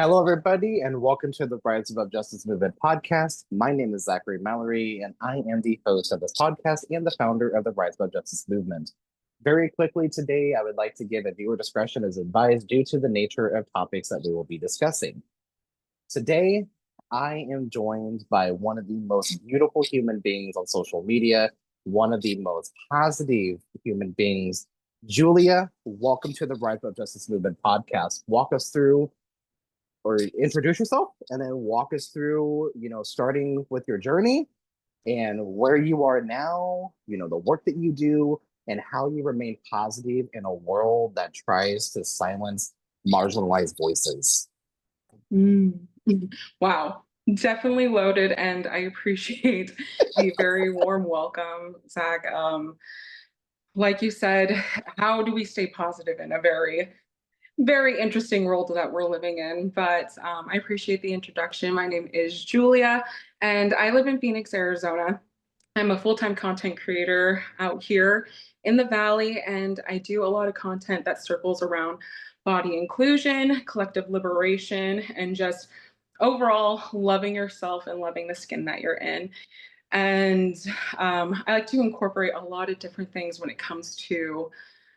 Hello, everybody, and welcome to the Rise Above Justice Movement podcast. My name is Zachary Mallory, and I am the host of this podcast and the founder of the Rise Above Justice Movement. Very quickly today, I would like to give a viewer discretion as advised due to the nature of topics that we will be discussing. Today, I am joined by one of the most beautiful human beings on social media, one of the most positive human beings. Julia, welcome to the Rise Above Justice Movement podcast. Walk us through or introduce yourself and then walk us through, starting with your journey and where you are now, the work that you do and how you remain positive in a world that tries to silence marginalized voices. Mm. Wow, definitely loaded, and I appreciate the very warm welcome, Zach. Like you said, how do we stay positive in a very interesting world that we're living in? But I appreciate the introduction. My name is Julia, and I live in Phoenix, Arizona. I'm a full-time content creator out here in the Valley, and I do a lot of content that circles around body inclusion, collective liberation, and just overall loving yourself and loving the skin that you're in. And I like to incorporate a lot of different things when it comes to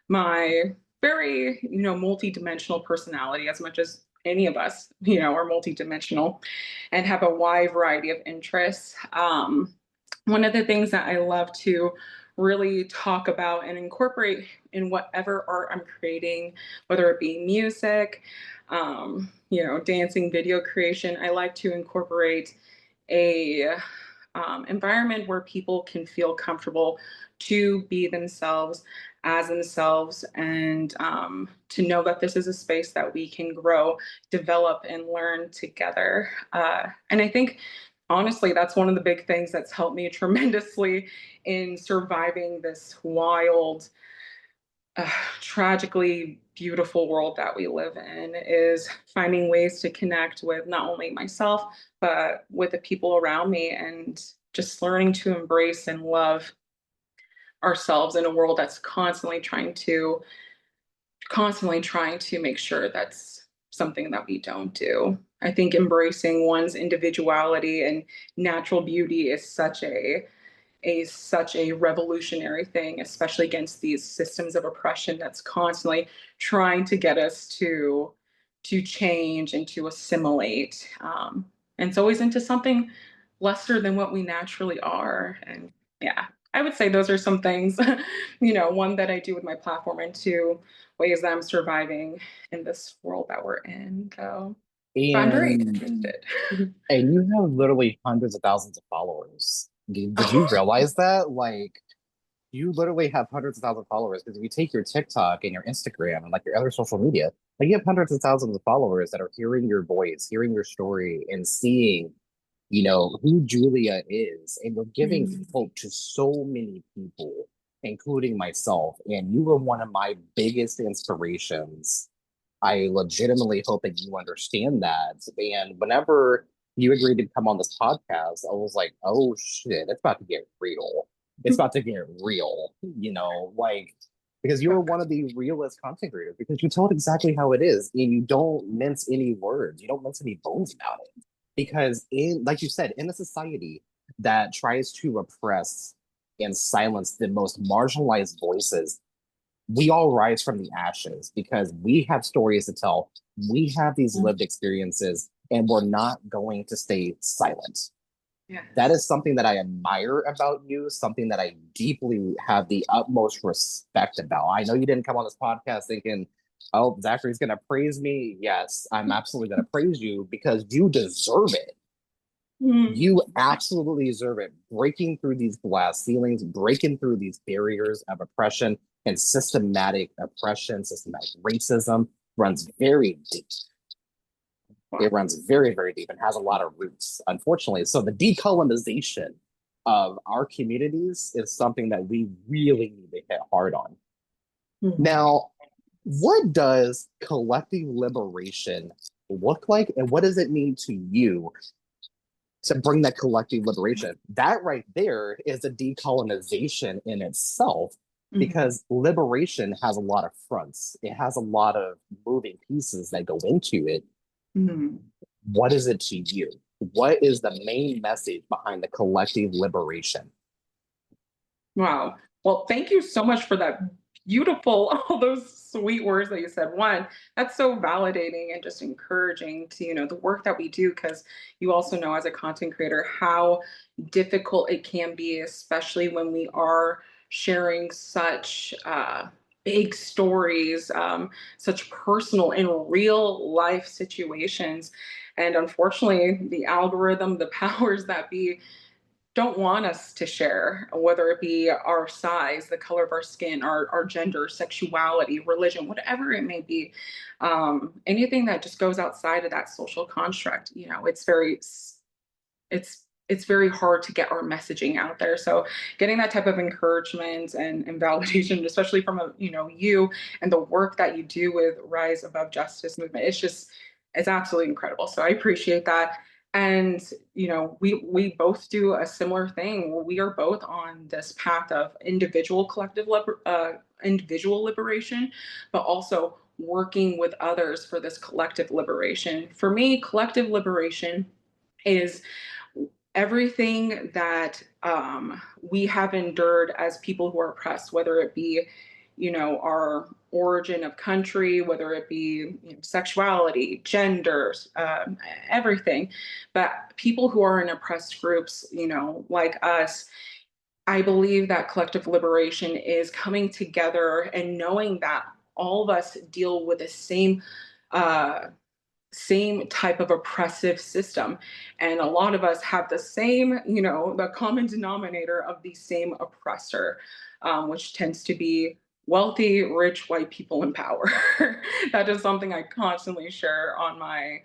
my very, multi-dimensional personality, as much as any of us, are multi-dimensional and have a wide variety of interests. One of the things that I love to really talk about and incorporate in whatever art I'm creating, whether it be music, dancing, video creation, I like to incorporate a environment where people can feel comfortable to be themselves as themselves, and to know that this is a space that we can grow, develop, and learn together. And I think, honestly, that's one of the big things that's helped me tremendously in surviving this wild, tragically beautiful world that we live in, is finding ways to connect with not only myself, but with the people around me, and just learning to embrace and love ourselves in a world that's constantly trying to make sure that's something that we don't do. I think embracing one's individuality and natural beauty is such a revolutionary thing, especially against these systems of oppression that's constantly trying to get us to change and to assimilate. And it's always into something lesser than what we naturally are. And yeah, I would say those are some things, one that I do with my platform, and two ways that I'm surviving in this world that we're in. So, but I'm very And interested. and you have literally hundreds of thousands of followers. Did you realize that? Like, you literally have hundreds of thousands of followers because if you take your TikTok and your Instagram and like your other social media, like you have hundreds of thousands of followers that are hearing your voice, hearing your story, and seeing, who Julia is. And you're giving Mm. hope to so many people, including myself. And you were one of my biggest inspirations. I legitimately hope that you understand that. And whenever you agreed to come on this podcast, I was like, oh shit, it's about to get real. It's about to get real, like because you were one of the realest content creators because you told exactly how it is and you don't mince any words, you don't mince any bones about it. Because in like you said, in a society that tries to repress and silence the most marginalized voices, we all rise from the ashes because we have stories to tell. We have these lived experiences, and we're not going to stay silent. That Yes. is something that I admire about you, something that I deeply have the utmost respect about. I know you didn't come on this podcast thinking, oh, Zachary's going to praise me. Yes, I'm absolutely going to praise you because you deserve it. Mm. You absolutely deserve it. Breaking through these glass ceilings, breaking through these barriers of oppression and systematic oppression, systematic racism runs very deep. It Wow. runs very, very deep and has a lot of roots, unfortunately. So the decolonization of our communities is something that we really need to hit hard on. Mm. Now, what does collective liberation look like, and what does it mean to you to bring that collective liberation? That right there is a decolonization in itself Mhm. because liberation has a lot of fronts. It has a lot of moving pieces that go into it. Mhm. What is it to you? What is the main message behind the collective liberation? Wow. Well, thank you so much for that beautiful, all those sweet words that you said. One, that's so validating and just encouraging to, the work that we do, because you also know as a content creator how difficult it can be, especially when we are sharing such big stories, such personal and real life situations. And unfortunately, the algorithm, the powers that be, don't want us to share, whether it be our size, the color of our skin, our gender, sexuality, religion, whatever it may be. Anything that just goes outside of that social construct, it's very hard to get our messaging out there. So getting that type of encouragement and validation, especially from you and the work that you do with Rise Above Justice movement, it's absolutely incredible. So I appreciate that. And we both do a similar thing. We are both on this path of individual liberation, but also working with others for this collective liberation. For me, collective liberation is everything that we have endured as people who are oppressed, whether it be, our origin of country, whether it be sexuality, genders, everything. But people who are in oppressed groups, like us, I believe that collective liberation is coming together and knowing that all of us deal with the uh, same type of oppressive system. And a lot of us have the same, the common denominator of the same oppressor, which tends to be wealthy, rich white people in power. That is something I constantly share on my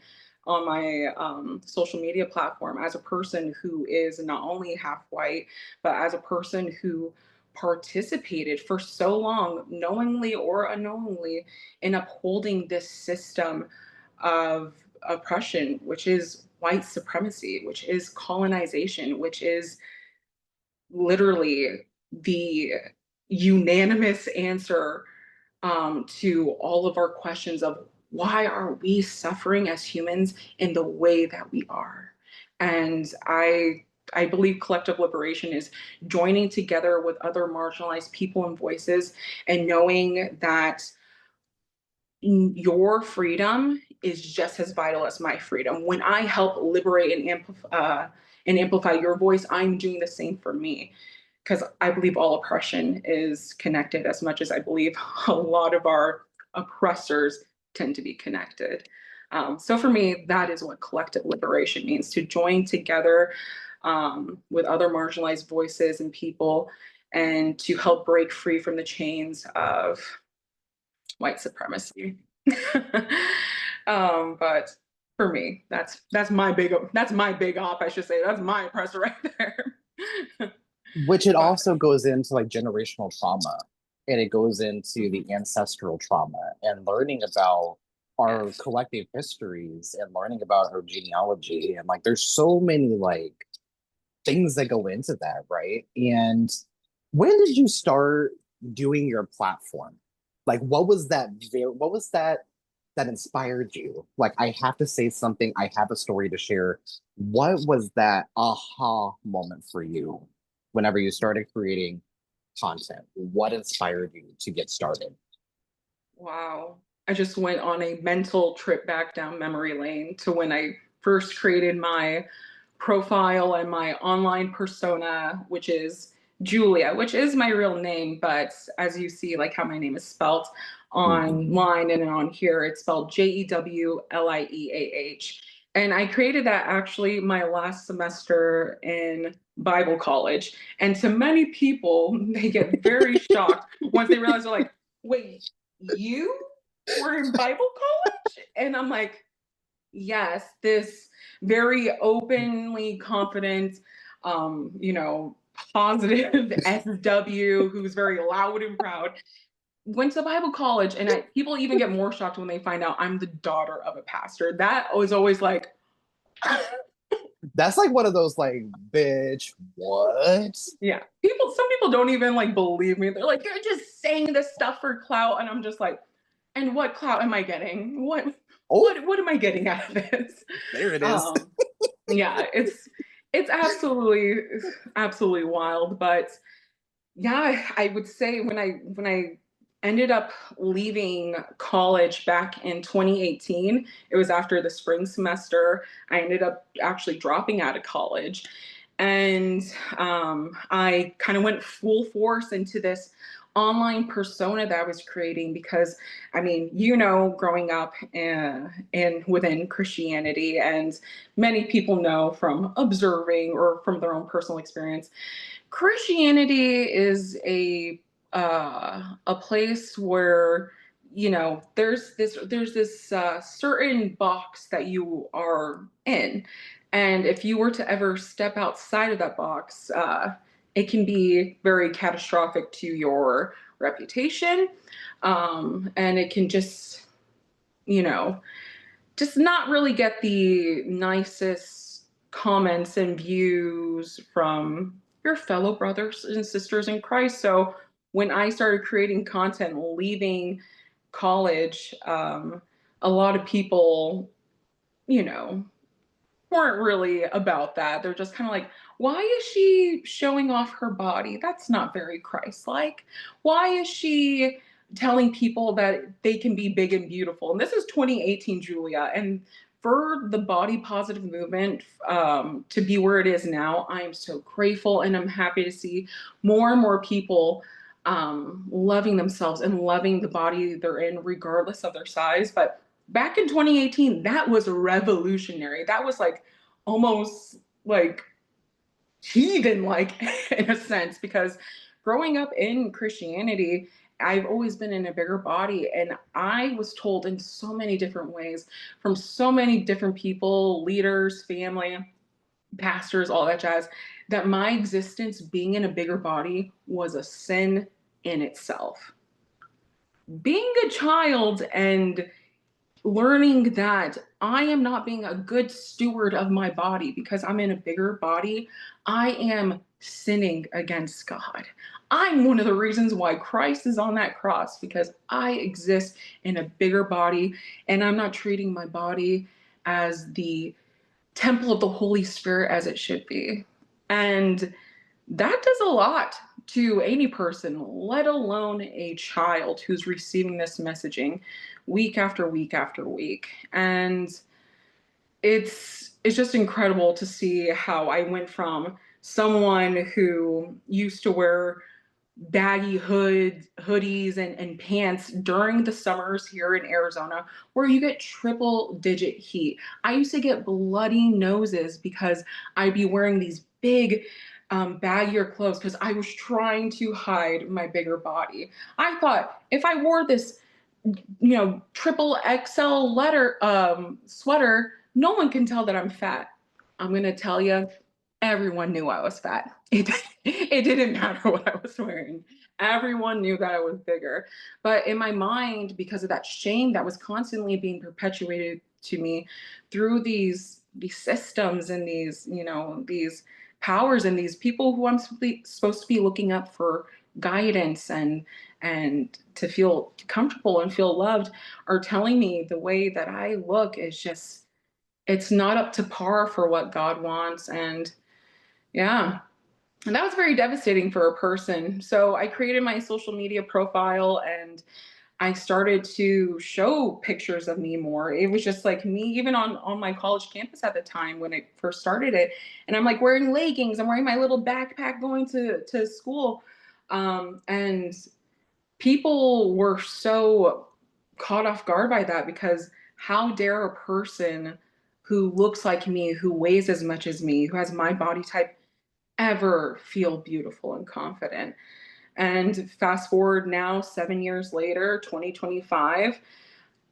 social media platform as a person who is not only half white, but as a person who participated for so long, knowingly or unknowingly, in upholding this system of oppression, which is white supremacy, which is colonization, which is literally the unanimous answer to all of our questions of why are we suffering as humans in the way that we are. And I believe collective liberation is joining together with other marginalized people and voices and knowing that your freedom is just as vital as my freedom. When I help liberate and amplify your voice, I'm doing the same for me. Because I believe all oppression is connected as much as I believe a lot of our oppressors tend to be connected. So for me, that is what collective liberation means, to join together with other marginalized voices and people and to help break free from the chains of white supremacy. But for me, that's my big op, I should say. That's my oppressor right there. Which it But also goes into like generational trauma, and it goes into the ancestral trauma and learning about our yes. collective histories and learning about our genealogy. And like there's so many like things that go into that, right? And when did you start doing your platform? Like what was that that inspired you? Like I have to say something, I have a story to share. What was that aha moment for you whenever you started creating content? What inspired you to get started? Wow. I just went on a mental trip back down memory lane to when I first created my profile and my online persona, which is Julia, which is my real name. But as you see, like how my name is spelled Mhm. online and on here, it's spelled Jewliah. And I created that actually my last semester in Bible college. And to many people, they get very shocked once they realize they're like, wait, you were in Bible college? And I'm like, yes, this very openly confident, positive SW who's very loud and proud went to Bible college. And people even get more shocked when they find out I'm the daughter of a pastor. That was always like, That's like one of those like, bitch, what? yeah. Some people don't even like believe me. They're like, you're just saying this stuff for clout. And I'm just like, And what clout am I getting? Oh, What am I getting out of this? there it is. Um, yeah, it's absolutely wild. But yeah, I would say when I ended up leaving college back in 2018, it was after the spring semester. I ended up actually dropping out of college, and I kind of went full force into this online persona that I was creating because I mean, growing up in within Christianity, and many people know from observing or from their own personal experience, Christianity is a place where there's this certain box that you are in, and if you were to ever step outside of that box, it can be very catastrophic to your reputation, and it can you know just not really get the nicest comments and views from your fellow brothers and sisters in Christ. So when I started creating content leaving college, a lot of people, you know, weren't really about that. They're just kind of like, why is she showing off her body? That's not very Christ-like. Why is she telling people that they can be big and beautiful? And this is 2018, Julia. And for the body positive movement to be where it is now, I am so grateful, and I'm happy to see more and more people loving themselves and loving the body they're in, regardless of their size. But back in 2018, that was revolutionary. That was like almost like heathen like in a sense, because growing up in Christianity, I've always been in a bigger body, and I was told in so many different ways from so many different people, leaders, family, pastors, all that jazz, that my existence being in a bigger body was a sin in itself. Being a child and learning that I am not being a good steward of my body because I'm in a bigger body, I am sinning against God. I'm one of the reasons why Christ is on that cross, because I exist in a bigger body, and I'm not treating my body as the temple of the Holy Spirit as it should be. And that does a lot to any person, let alone a child who's receiving this messaging week after week after week. And it's just incredible to see how I went from someone who used to wear baggy hoodies and pants during the summers here in Arizona, where you get triple digit heat. I used to get bloody noses because I'd be wearing these big baggier clothes because I was trying to hide my bigger body. I thought if I wore this triple XL letter sweater, no one can tell that I'm fat. I'm gonna tell you, everyone knew I was fat. It didn't matter what I was wearing. Everyone knew that I was bigger. But in my mind, because of that shame that was constantly being perpetuated to me through these systems and these powers and these people who I'm supposed to be looking up for guidance and to feel comfortable and feel loved, are telling me the way that I look is just, it's not up to par for what God wants. And yeah, and that was very devastating for a person. So I created my social media profile, and I started to show pictures of me more. It was just like me, even on my college campus at the time when I first started it. And I'm like wearing leggings, I'm wearing my little backpack going to school. And people were so caught off guard by that, because how dare a person who looks like me, who weighs as much as me, who has my body type, ever feel beautiful and confident? And fast forward now, 7 years later, 2025,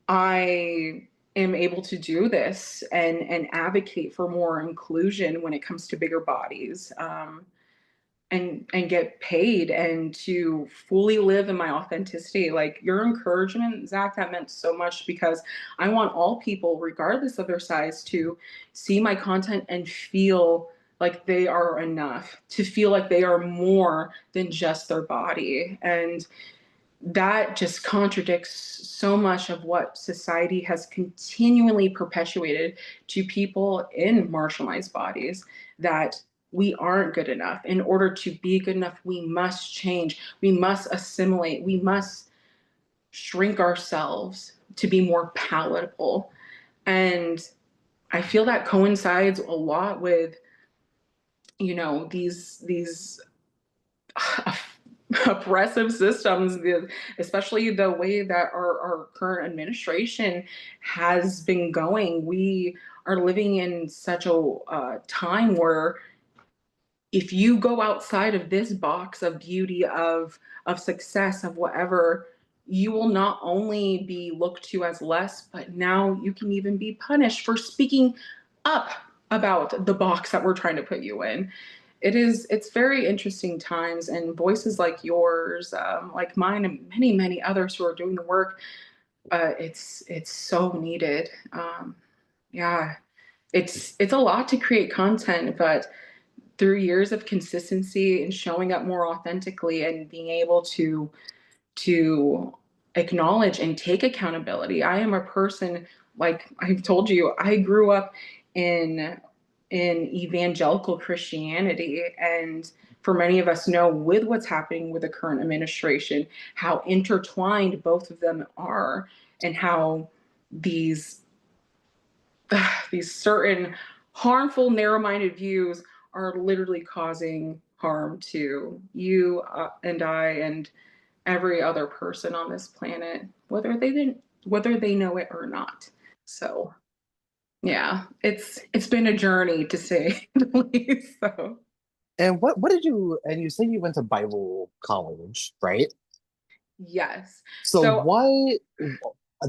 I am able to do this and advocate for more inclusion when it comes to bigger bodies, and get paid and to fully live in my authenticity. Like your encouragement, Zach, that meant so much, because I want all people, regardless of their size, to see my content and feel like they are enough, to feel like they are more than just their body. And that just contradicts so much of what society has continually perpetuated to people in marginalized bodies, that we aren't good enough. In order to be good enough, we must change, we must assimilate, we must shrink ourselves to be more palatable. And I feel that coincides a lot with, these oppressive systems, especially the way that our current administration has been going. We are living in such a time where if you go outside of this box of beauty, of success, of whatever, you will not only be looked to as less, but now you can even be punished for speaking up about the box that we're trying to put you in. It's very interesting times, and voices like yours, like mine, and many, many others who are doing the work, it's so needed. Yeah, it's a lot to create content, but through years of consistency and showing up more authentically and being able to acknowledge and take accountability. I am a person, like I've told you, I grew up in evangelical Christianity, and for many of us know, with what's happening with the current administration, how intertwined both of them are, and how these these certain harmful, narrow-minded views are literally causing harm to you, and I, and every other person on this planet, whether they know it or not. So yeah, it's been a journey, to say the least. So And what did you, and you said you went to Bible college, right? yes. So So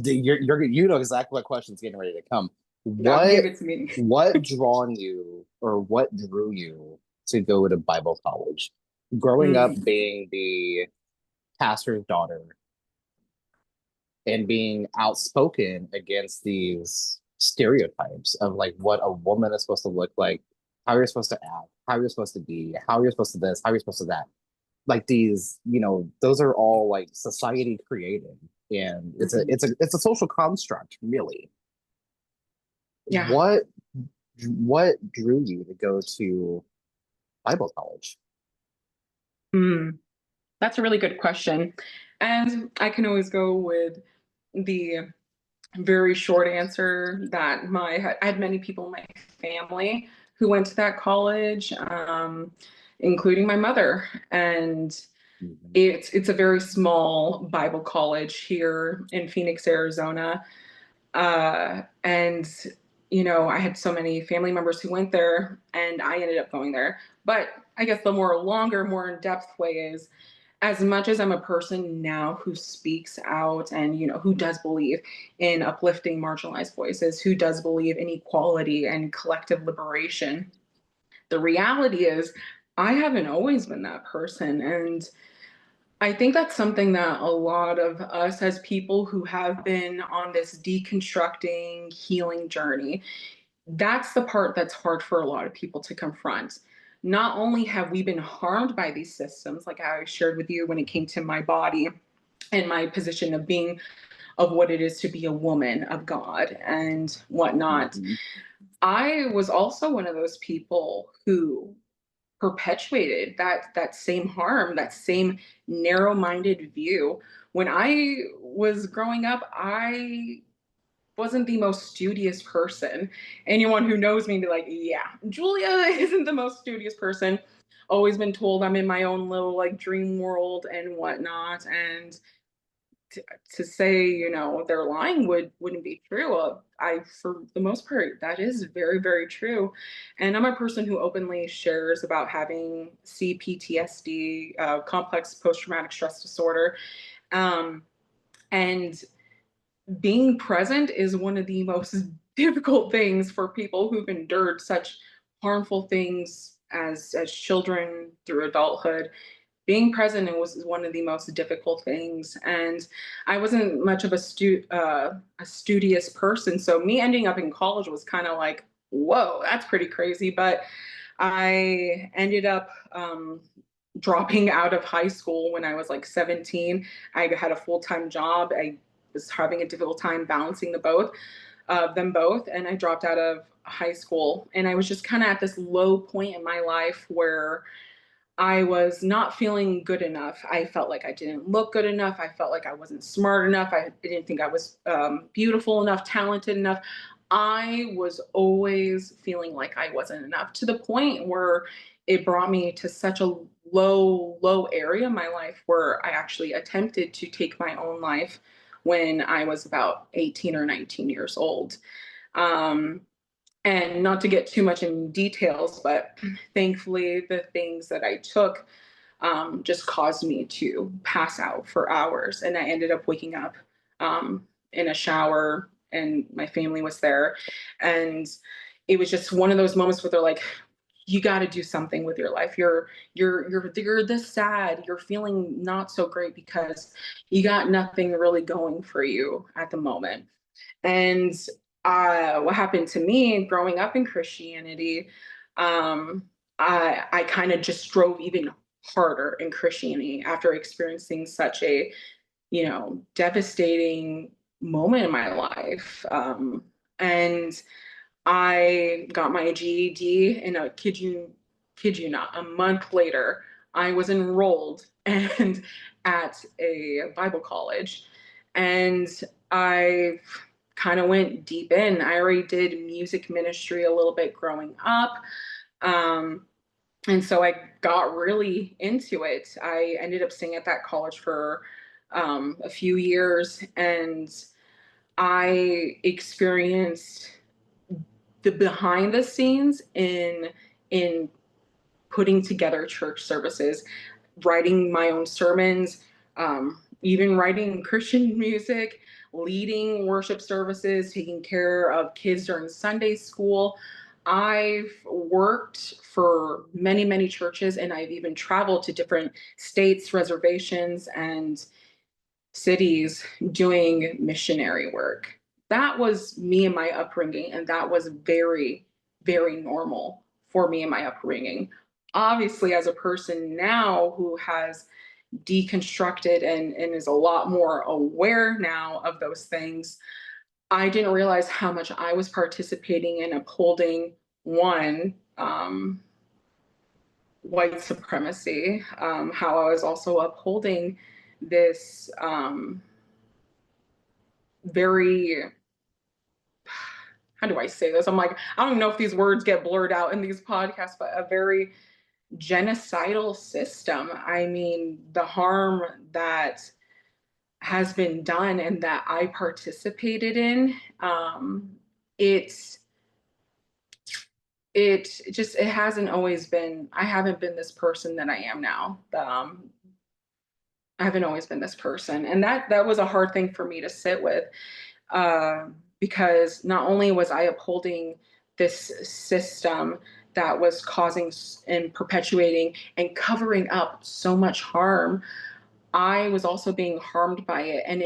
you know exactly what question's getting ready to come. now What give it to me. what drawn you or what drew you to go to Bible college? Growing up Mm, being the pastor's daughter and being outspoken against these stereotypes of like what a woman is supposed to look like, how you're supposed to act, how you're supposed to be, how you're supposed to this, how you're supposed to that. Like these, those are all like society created, and it's a mhm. it's a it's a social construct, really. Yeah. What drew you to go to Bible college? Mm, that's a really good question. And I can always go with the very short answer that I had many people in my family who went to that college, including my mother. And Mhm. it's a very small Bible college here in Phoenix, Arizona. And I had so many family members who went there, and I ended up going there. But I guess the more in-depth way is, as much as I'm a person now who speaks out and who does believe in uplifting marginalized voices, who does believe in equality and collective liberation, the reality is I haven't always been that person. And I think that's something that a lot of us, as people who have been on this deconstructing healing journey, that's the part that's hard for a lot of people to confront. Not only have we been harmed by these systems, like I shared with you when it came to my body and my position of being, of what it is to be a woman of God and whatnot, Mhm. I was also one of those people who perpetuated that same harm, that same narrow-minded view. When I was growing up, I wasn't the most studious person. Anyone who knows me be like, yeah, Julia isn't the most studious person. Always been told I'm in my own little like dream world and whatnot. And to say, they're lying wouldn't be true. For the most part, that is very, very true. And I'm a person who openly shares about having CPTSD, complex post-traumatic stress disorder. Um, and being present is one of the most difficult things for people who've endured such harmful things as children through adulthood. Being present was one of the most difficult things, and I wasn't much of a studious person, so me ending up in college was kind of like, whoa, that's pretty crazy. But I ended up dropping out of high school when I was like 17. I had a full-time job. I was having a difficult time balancing them both, and I dropped out of high school. And I was just kind of at this low point in my life where I was not feeling good enough. I felt like I didn't look good enough. I felt like I wasn't smart enough. I didn't think I was beautiful enough, talented enough. I was always feeling like I wasn't enough, to the point where it brought me to such a low area in my life where I actually attempted to take my own life when I was about 18 or 19 years old. Um, and not to get too much in details, but thankfully the things that I took just caused me to pass out for hours. And I ended up waking up in a shower, and my family was there. And it was just one of those moments where they're like, you got to do something with your life. You're this sad. You're feeling not so great because you got nothing really going for you at the moment. And what happened to me growing up in Christianity, um, I kind of just drove even harder in Christianity after experiencing such a, devastating moment in my life. And I got my GED, and kid you not, a month later, I was enrolled and at a Bible college, and I kind of went deep in. I already did music ministry a little bit growing up. Um, and so I got really into it. I ended up staying at that college for a few years, and I experienced the behind the scenes in putting together church services, writing my own sermons, even writing Christian music, leading worship services, taking care of kids during Sunday school. I've worked for many churches, and I've even traveled to different states, reservations, and cities doing missionary work. That was me and my upbringing, and that was very normal for me and my upbringing. Obviously, as a person now who has deconstructed and is a lot more aware now of those things, I didn't realize how much I was participating in upholding one, white supremacy, how I was also upholding this very, how do I say this? I'm like, I don't know if these words get blurred out in these podcasts, but a very genocidal system. I mean, the harm that has been done and that I participated in, it's it hasn't always been. I haven't been this person that I am now. I haven't always been this person, and that was a hard thing for me to sit with, because not only was I upholding this system that was causing and perpetuating and covering up so much harm, I was also being harmed by it. And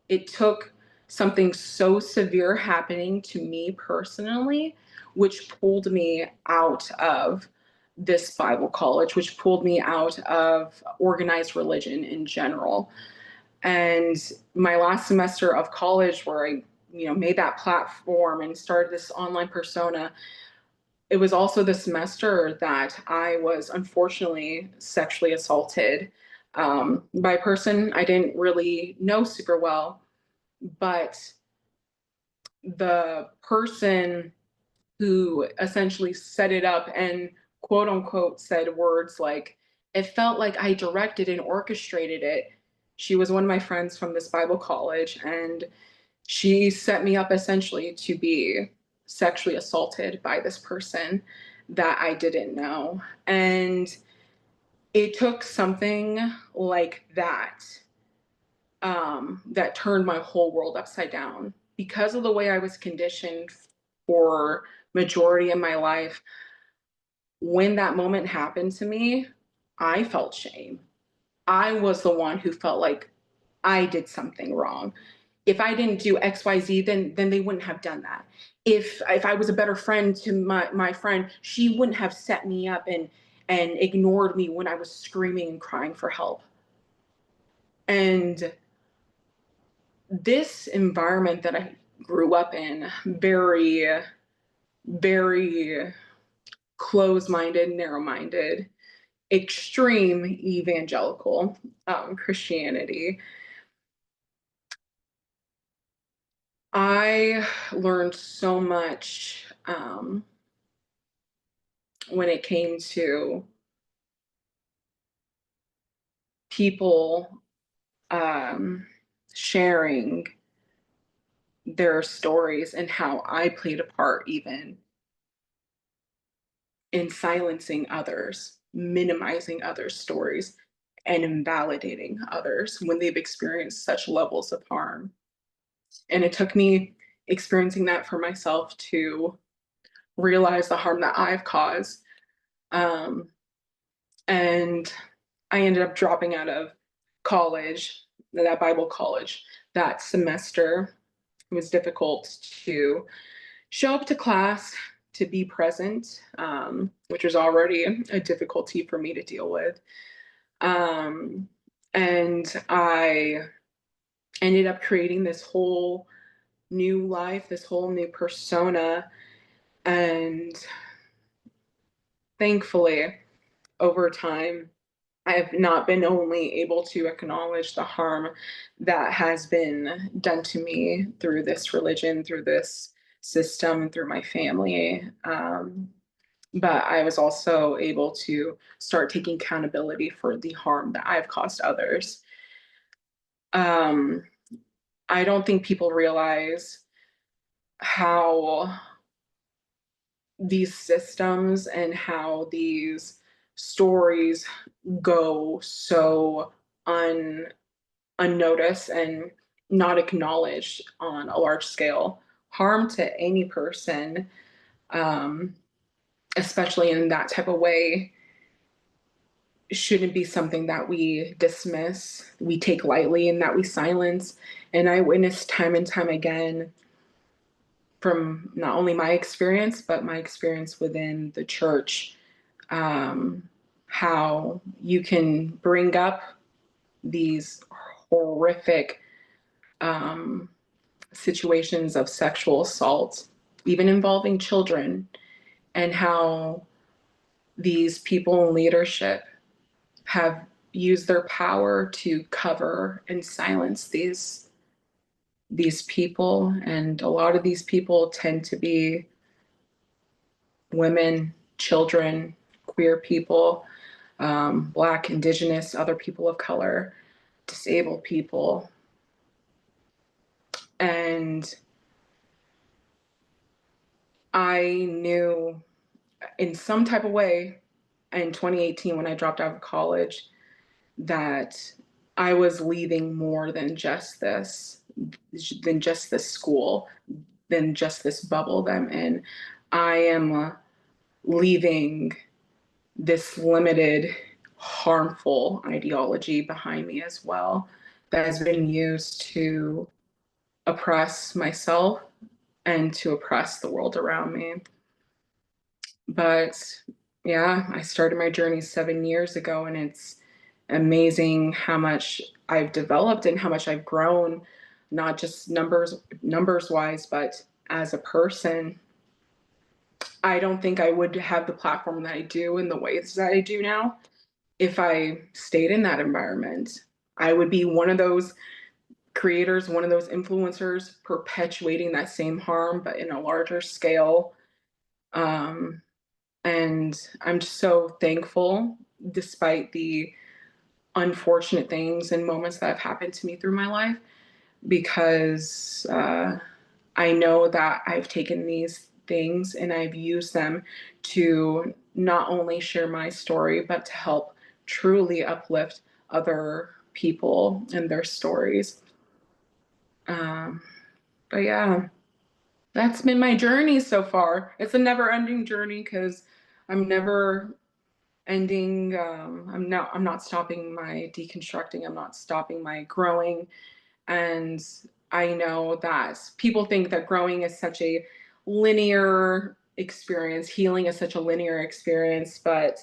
it took something so severe happening to me personally, which pulled me out of this Bible college, which pulled me out of organized religion in general. And my last semester of college, where I, made that platform and started this online persona, it was also the semester that I was unfortunately sexually assaulted by a person I didn't really know super well. But the person who essentially set it up and quote unquote said words like, it felt like I directed and orchestrated it. She was one of my friends from this Bible college, and she set me up essentially to be sexually assaulted by this person that I didn't know. And it took something like that, that turned my whole world upside down. Because of the way I was conditioned for majority of my life, when that moment happened to me, I felt shame. I was the one who felt like I did something wrong. If I didn't do XYZ, then they wouldn't have done that. If I was a better friend to my friend, she wouldn't have set me up and ignored me when I was screaming and crying for help. And this environment that I grew up in, very, very closed-minded, narrow-minded, extreme evangelical Christianity, I learned so much when it came to people sharing their stories and how I played a part even in silencing others, minimizing others' stories, and invalidating others when they've experienced such levels of harm. And it took me experiencing that for myself to realize the harm that I've caused. Um, and I ended up dropping out of college, that Bible college, that semester. It was difficult to show up to class, to be present, which was already a difficulty for me to deal with. Um, and I ended up creating this whole new life, this whole new persona. And thankfully, over time, I have not been only able to acknowledge the harm that has been done to me through this religion, through this system, through my family, but I was also able to start taking accountability for the harm that I've caused others. Um, I don't think people realize how these systems and how these stories go so unnoticed and not acknowledged on a large scale. Harm to any person, um, especially in that type of way, shouldn't be something that we dismiss, we take lightly, and that we silence. And I witnessed time and time again from not only my experience, but my experience within the church, um, how you can bring up these horrific um, situations of sexual assault, even involving children, and how these people in leadership have used their power to cover and silence these people. And a lot of these people tend to be women, children, queer people, Black, Indigenous, other people of color, disabled people. And I knew in some type of way in 2018 when I dropped out of college that I was leaving more than just this school, than just this bubble that I'm in. I am leaving this limited, harmful ideology behind me as well that has been used to oppress myself and to oppress the world around me. But yeah, I started my journey 7 years ago, and it's amazing how much I've developed and how much I've grown, not just numbers wise, but as a person. I don't think I would have the platform that I do in the ways that I do now if I stayed in that environment. I would be one of those creators, one of those influencers perpetuating that same harm, but in a larger scale. Um, and I'm just so thankful, despite the unfortunate things and moments that have happened to me through my life, because I know that I've taken these things and I've used them to not only share my story, but to help truly uplift other people and their stories. Um, but yeah, that's been my journey so far. It's a never ending journey because I'm never ending. I'm not stopping my deconstructing. I'm not stopping my growing. And I know that people think that growing is such a linear experience, healing is such a linear experience, but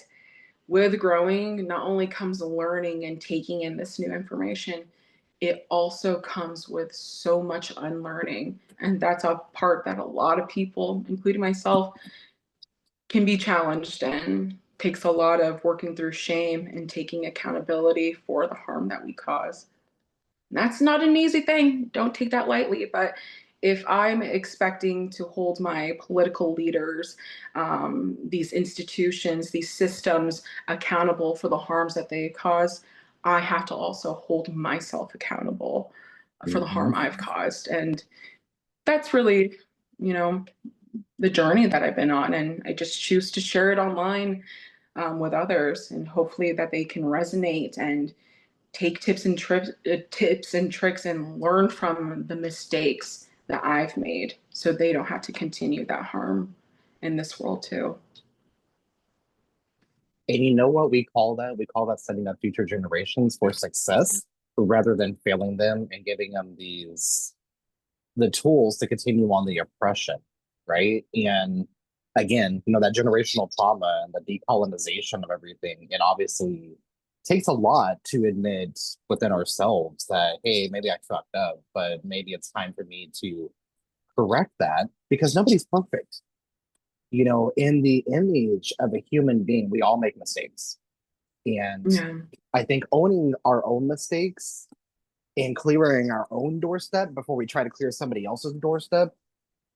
with growing, not only comes learning and taking in this new information, it also comes with so much unlearning. And that's a part that a lot of people, including myself, can be challenged and takes a lot of working through shame and taking accountability for the harm that we cause. And that's not an easy thing. Don't take that lightly. But if I'm expecting to hold my political leaders, these institutions, these systems accountable for the harms that they cause, I have to also hold myself accountable for the Mhm. harm I've caused. And that's really, you know, the journey that I've been on. And I just choose to share it online with others, and hopefully that they can resonate and take tips and tricks and learn from the mistakes that I've made so they don't have to continue that harm in this world too. And you know what we call that? We call that setting up future generations for success rather than failing them and giving them the tools to continue on the oppression, right? And again, that generational trauma and the decolonization of everything, it obviously takes a lot to admit within ourselves that, hey, maybe I fucked up, but maybe it's time for me to correct that because nobody's perfect. In the image of a human being, we all make mistakes. And Yeah. I think owning our own mistakes and clearing our own doorstep before we try to clear somebody else's doorstep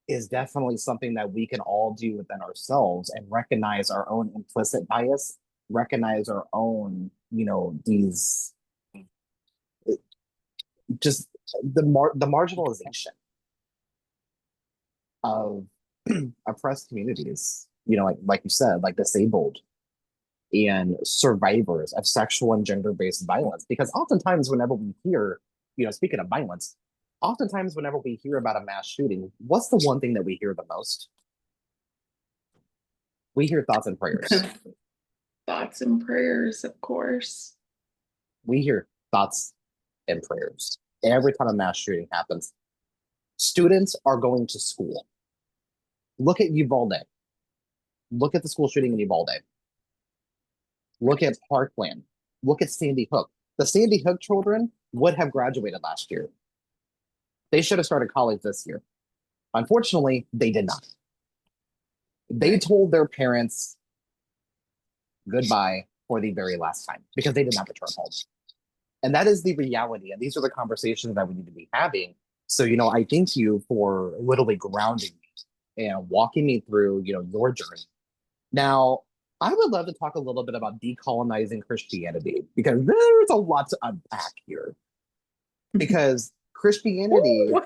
is definitely something that we can all do within ourselves and recognize our own implicit bias, recognize our own, these just the marginalization of oppressed communities, like you said, like disabled and survivors of sexual and gender-based violence. Because oftentimes whenever we hear, speaking of violence, oftentimes whenever we hear about a mass shooting, what's the one thing that we hear the most? We hear thoughts and prayers. Thoughts and prayers, of course. We hear thoughts and prayers. Every time a mass shooting happens, students are going to school. Look at Uvalde. Look at the school shooting in Uvalde. Look at Parkland. Look at Sandy Hook. The Sandy Hook children would have graduated last year. They should have started college this year. Unfortunately, they did not. They Right. told their parents goodbye for the very last time because they did not return home. And that is the reality. And these are the conversations that we need to be having. So, I thank you for literally grounding me and walking me through, your journey. Now, I would love to talk a little bit about decolonizing Christianity because there's a lot to unpack here. Because Christianity Ooh.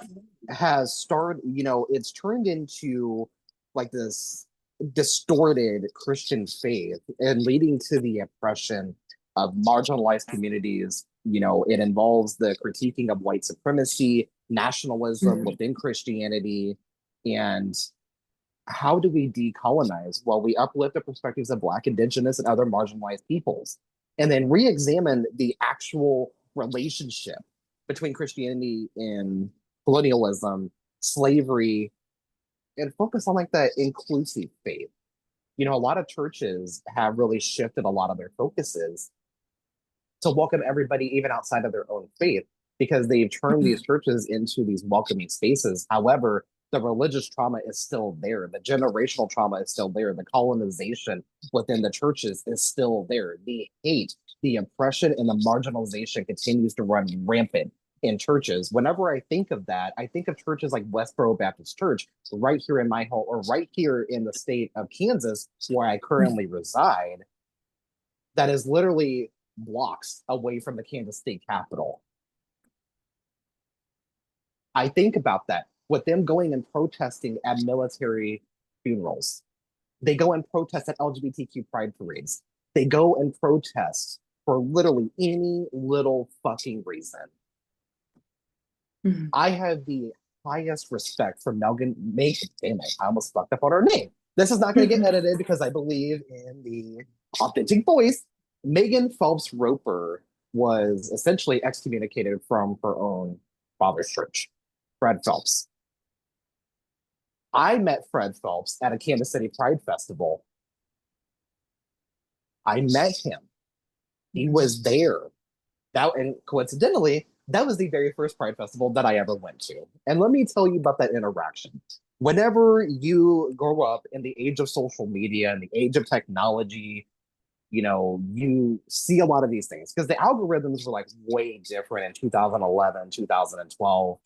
has started, it's turned into like this distorted Christian faith and leading to the oppression of marginalized communities. It involves the critiquing of white supremacy, nationalism Mhm. within Christianity. And how do we decolonize? Well, we uplift the perspectives of Black, Indigenous, and other marginalized peoples, and then re examine the actual relationship between Christianity and colonialism, slavery, and focus on like that inclusive faith. A lot of churches have really shifted a lot of their focuses to welcome everybody, even outside of their own faith, because they've turned these churches into these welcoming spaces. However, the religious trauma is still there. The generational trauma is still there. The colonization within the churches is still there. The hate, the oppression, and the marginalization continues to run rampant in churches. Whenever I think of that, I think of churches like Westboro Baptist Church right here in my home, or right here in the state of Kansas, where I currently reside, that is literally blocks away from the Kansas State Capitol. I think about that with them going and protesting at military funerals. They go and protest at LGBTQ pride parades. They go and protest for literally any little fucking reason. Mhm. I have the highest respect for Megan. Damn it, I almost fucked up on her name. This is not going to get edited because I believe in the authentic voice. Megan Phelps Roper was essentially excommunicated from her own father's church, Fred Phelps. I met Fred Phelps at a Kansas City Pride Festival. I met him. He was there. And coincidentally, that was the very first Pride Festival that I ever went to. And let me tell you about that interaction. Whenever you grow up in the age of social media and the age of technology, you see a lot of these things because the algorithms were like way different in 2011, 2012,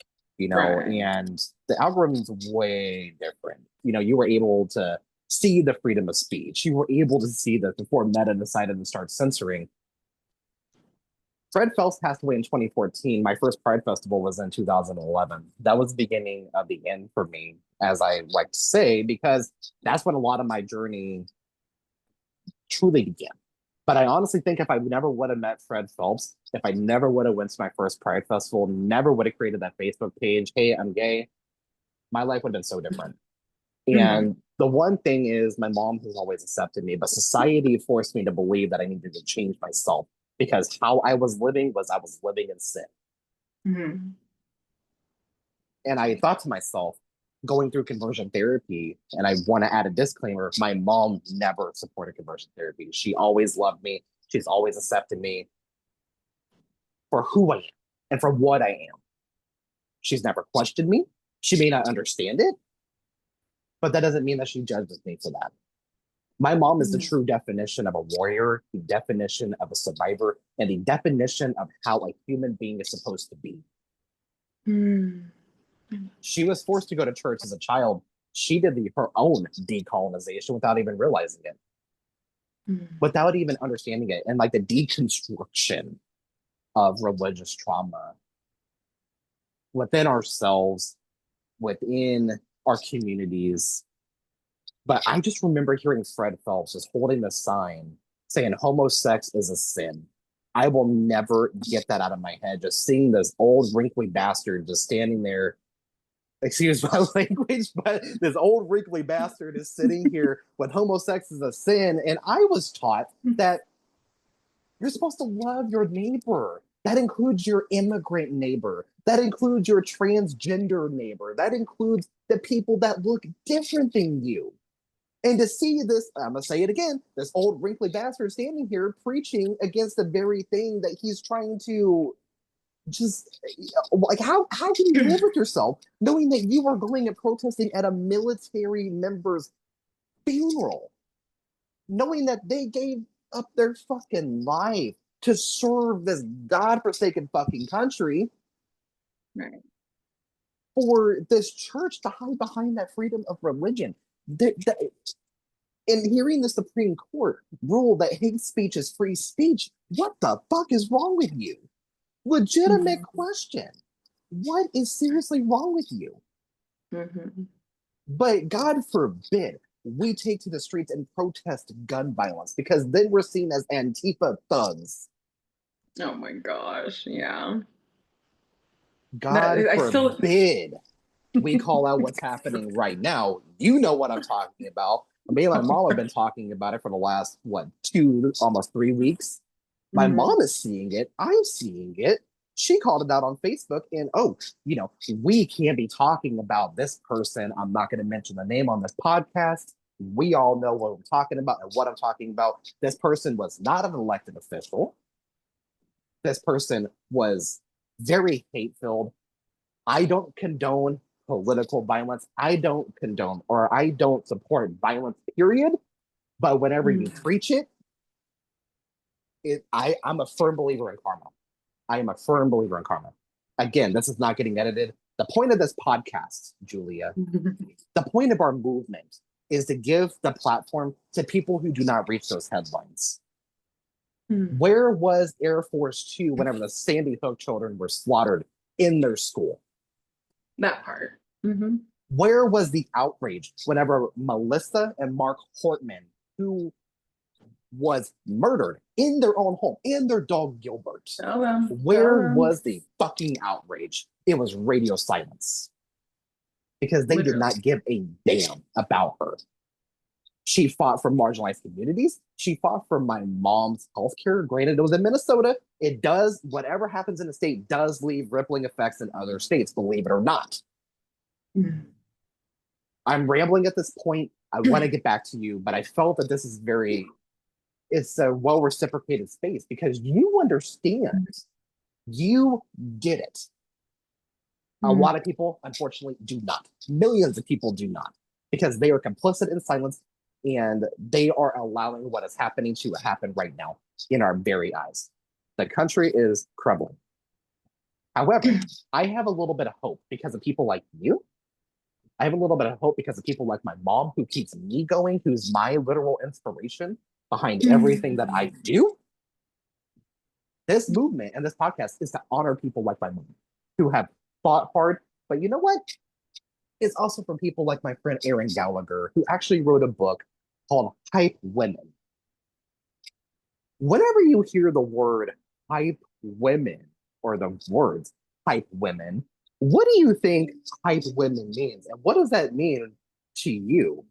Right. and the algorithms way different. You were able to see the freedom of speech. You were able to see that before Meta decided to start censoring. Fred Phelps passed away in 2014. My first Pride Festival was in 2011. That was the beginning of the end for me, as I like to say, because that's when a lot of my journey truly began. But I honestly think if I never would have met Fred Phelps, if I never would have went to my first Pride Festival, never would have created that Facebook page, hey, I'm gay, my life would have been so different. Mhm. And the one thing is my mom has always accepted me, but society forced me to believe that I needed to change myself because how I was living was I was living in sin. Mhm. And I thought to myself, going through conversion therapy, and I want to add a disclaimer, my mom never supported conversion therapy. She always loved me. She's always accepted me for who I am and for what I am. She's never questioned me. She may not understand it, but that doesn't mean that she judges me for that. My mom is the Mhm. true definition of a warrior, the definition of a survivor, and the definition of how a human being is supposed to be. Mm. She was forced to go to church as a child. She did her own decolonization without even realizing it, Mm. without even understanding it, and like the deconstruction of religious trauma within ourselves, within our communities. But I just remember hearing Fred Phelps just holding the sign saying homosex is a sin. I will never get that out of my head. Just seeing this old wrinkly bastard just standing there, excuse my language, but this old wrinkly bastard is sitting here with homosex is a sin. And I was taught that you're supposed to love your neighbor. That includes your immigrant neighbor. That includes your transgender neighbor. That includes the people that look different than you. And to see this, I'm going to say it again, this old wrinkly bastard standing here preaching against the very thing that he's trying to just, like, how can you live with yourself knowing that you are going and protesting at a military member's funeral, knowing that they gave up their fucking life to serve this godforsaken fucking country Right. for this church to hide behind that freedom of religion? And hearing the Supreme Court rule that hate speech is free speech, what the fuck is wrong with you? Legitimate Mhm. question. What is seriously wrong with you? Mhm. But God forbid we take to the streets and protest gun violence because then we're seen as Antifa thugs. Oh my gosh. Yeah. That God I still forbid we call out what's happening right now. You know what I'm talking about. Me and my mom have been talking about it for the last, what, 2, almost 3 weeks. My Mhm. mom is seeing it. I'm seeing it. She called it out on Facebook, and we can't be talking about this person. I'm not going to mention the name on this podcast. We all know what I'm talking about and what I'm talking about. This person was not an elected official. This person was very hate filled. I don't condone political violence. I don't condone or I don't support violence, period. But whenever you Mm. preach it, I'm a firm believer in karma. I am a firm believer in karma. Again, this is not getting edited. The point of this podcast, Julia, the point of our movement is to give the platform to people who do not reach those headlines. Mm. Where was Air Force Two whenever the Sandy Hook children were slaughtered in their school? That part. Mhm. Where was the outrage whenever Melissa and Mark Hortman, who was murdered in their own home, and their dog Gilbert? Tell them. Tell Where them. was the fucking outrage? It was radio silence because they did Literally. not give a damn about her. She fought for marginalized communities. She fought for my mom's healthcare. Granted, it was in Minnesota. It does, whatever happens in a state does leave rippling effects in other states, believe it or not. Mm. I'm rambling at this point. I want to get back to you, but I felt that this is very it's a well reciprocated space because you understand, you get it. A Mm. lot of people, unfortunately, do not. Millions of people do not because they are complicit in silence and they are allowing what is happening to happen right now in our very eyes. The country is crumbling. However, I have a little bit of hope because of people like you. I have a little bit of hope because of people like my mom who keeps me going, who's my literal inspiration behind everything that I do. This movement and this podcast is to honor people like my mom who have fought hard. But you know what? It's also from people like my friend Aaron Gallagher, who actually wrote a book called Hype Women. Whenever you hear the word hype women or the words hype women, what do you think hype women means? And what does that mean to you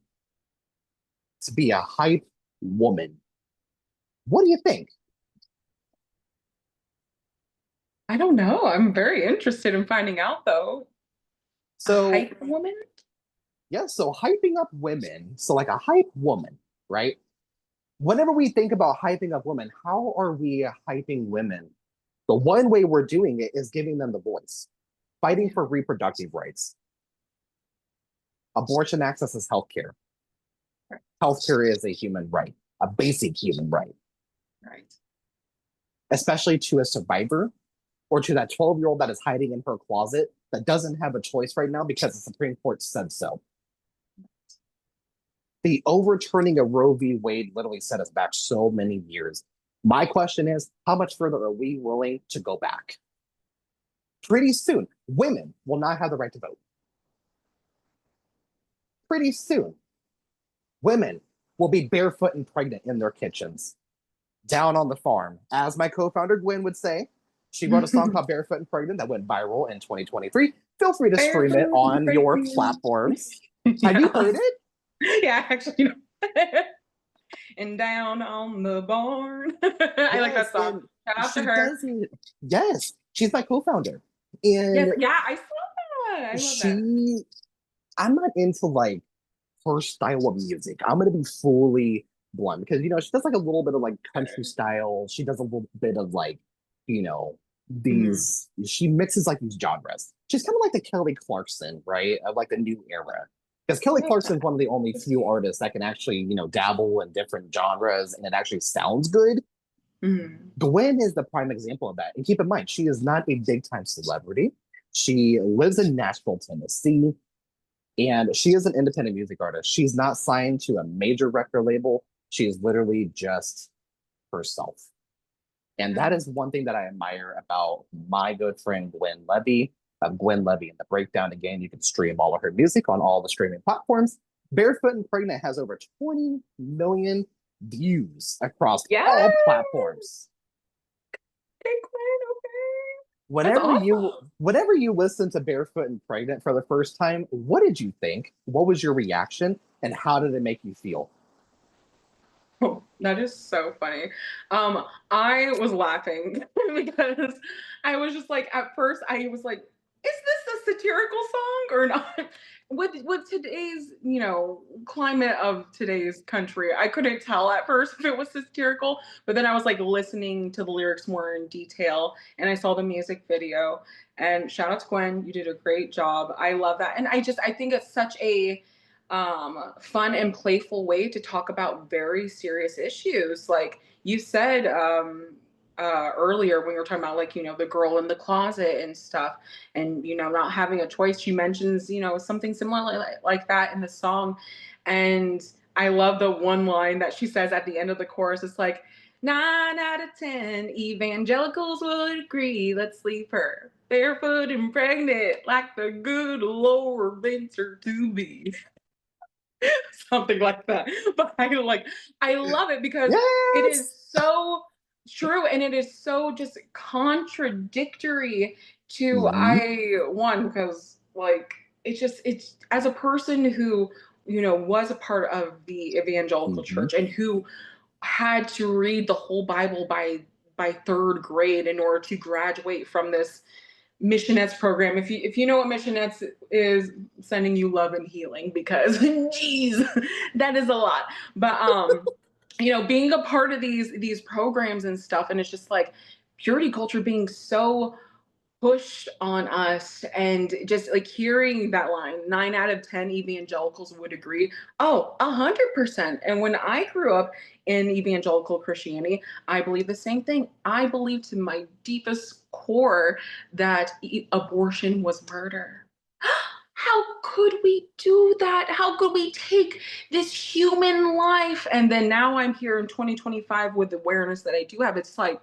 to be a hype woman? What do you think? I don't know. I'm very interested in finding out though. A So, hype woman? yeah, so hyping up women, so like a hype woman, right? Whenever we think about hyping up women, how are we hyping women? The one way we're doing it is giving them the voice, fighting for reproductive rights. Abortion access is healthcare. Healthcare is a human right, a basic human right, Right. especially to a survivor or to that 12-year-old that is hiding in her closet that doesn't have a choice right now because the Supreme Court said so. The overturning of Roe v. Wade literally set us back so many years. My question is, how much further are we willing to go back? Pretty soon, women will not have the right to vote. Pretty soon, women will be barefoot and pregnant in their kitchens, down on the farm. As my co founder Gwen would say, she wrote a song called Barefoot and Pregnant that went viral in 2023. Feel free to stream it Barefoot and on your pregnant. platforms. Have you heard Yes. it? Yeah, actually. And down on the barn. I like that Yes, song. and Shout out to she her. does it. Yes, she's my co founder. And Yes, yeah, I saw that. I love that. she, I'm not into like her style of music. I'm gonna be fully blunt because she does like a little bit of like country style. She does a little bit of like, you know, Mhm. these she mixes like these genres. She's kind of like the Kelly Clarkson, right? Of like the new era. Because I Kelly love Clarkson's that. one of the only few artists that can actually, dabble in different genres and it actually sounds good. Mhm. Gwen is the prime example of that. And keep in mind, she is not a big time celebrity. She lives in Nashville, Tennessee. And she is an independent music artist. She's not signed to a major record label. She is literally just herself. And that is one thing that I admire about my good friend Gwen Levy, of Gwen Levy and the Breakdown. Again, you can stream all of her music on all the streaming platforms. Barefoot and Pregnant has over 20 million views across Yeah. all platforms. Okay, Gwen, okay. That's Whenever you awesome. whenever you listen to Barefoot and Pregnant for the first time, what did you think? What was your reaction? And how did it make you feel? Oh, that is so funny. I was laughing because I was just like, at first, I was like, is this a satirical song or not? With today's, climate of today's country, I couldn't tell at first if it was satirical, but then I was like listening to the lyrics more in detail and I saw the music video. And shout out to Gwen, you did a great job. I love that. And I think it's such a fun and playful way to talk about very serious issues. Like you said earlier when we were talking about like, the girl in the closet and stuff and, not having a choice. She mentions, something similar like that in the song. And I love the one line that she says at the end of the chorus. It's like, 9 out of 10 evangelicals would agree. Let's leave her barefoot and pregnant like the good Lord meant her to be. Something like that. But I love it because it is Yes. so true and it is so just contradictory to Mhm. because it's as a person who was a part of the evangelical Mhm. church and who had to read the whole Bible by third grade in order to graduate from this missionettes program. If you know what missionettes is, sending you love and healing because geez, that is a lot. But being a part of these programs and stuff, and it's just like purity culture being so pushed on us, and just like hearing that line, 9 out of 10 evangelicals would agree. Oh, 100%. And when I grew up in evangelical Christianity, I believe the same thing. I believe to my deepest core that abortion was murder. How could we do that? How could we take this human life? And then now I'm here in 2025 with the awareness that I do have. It's like,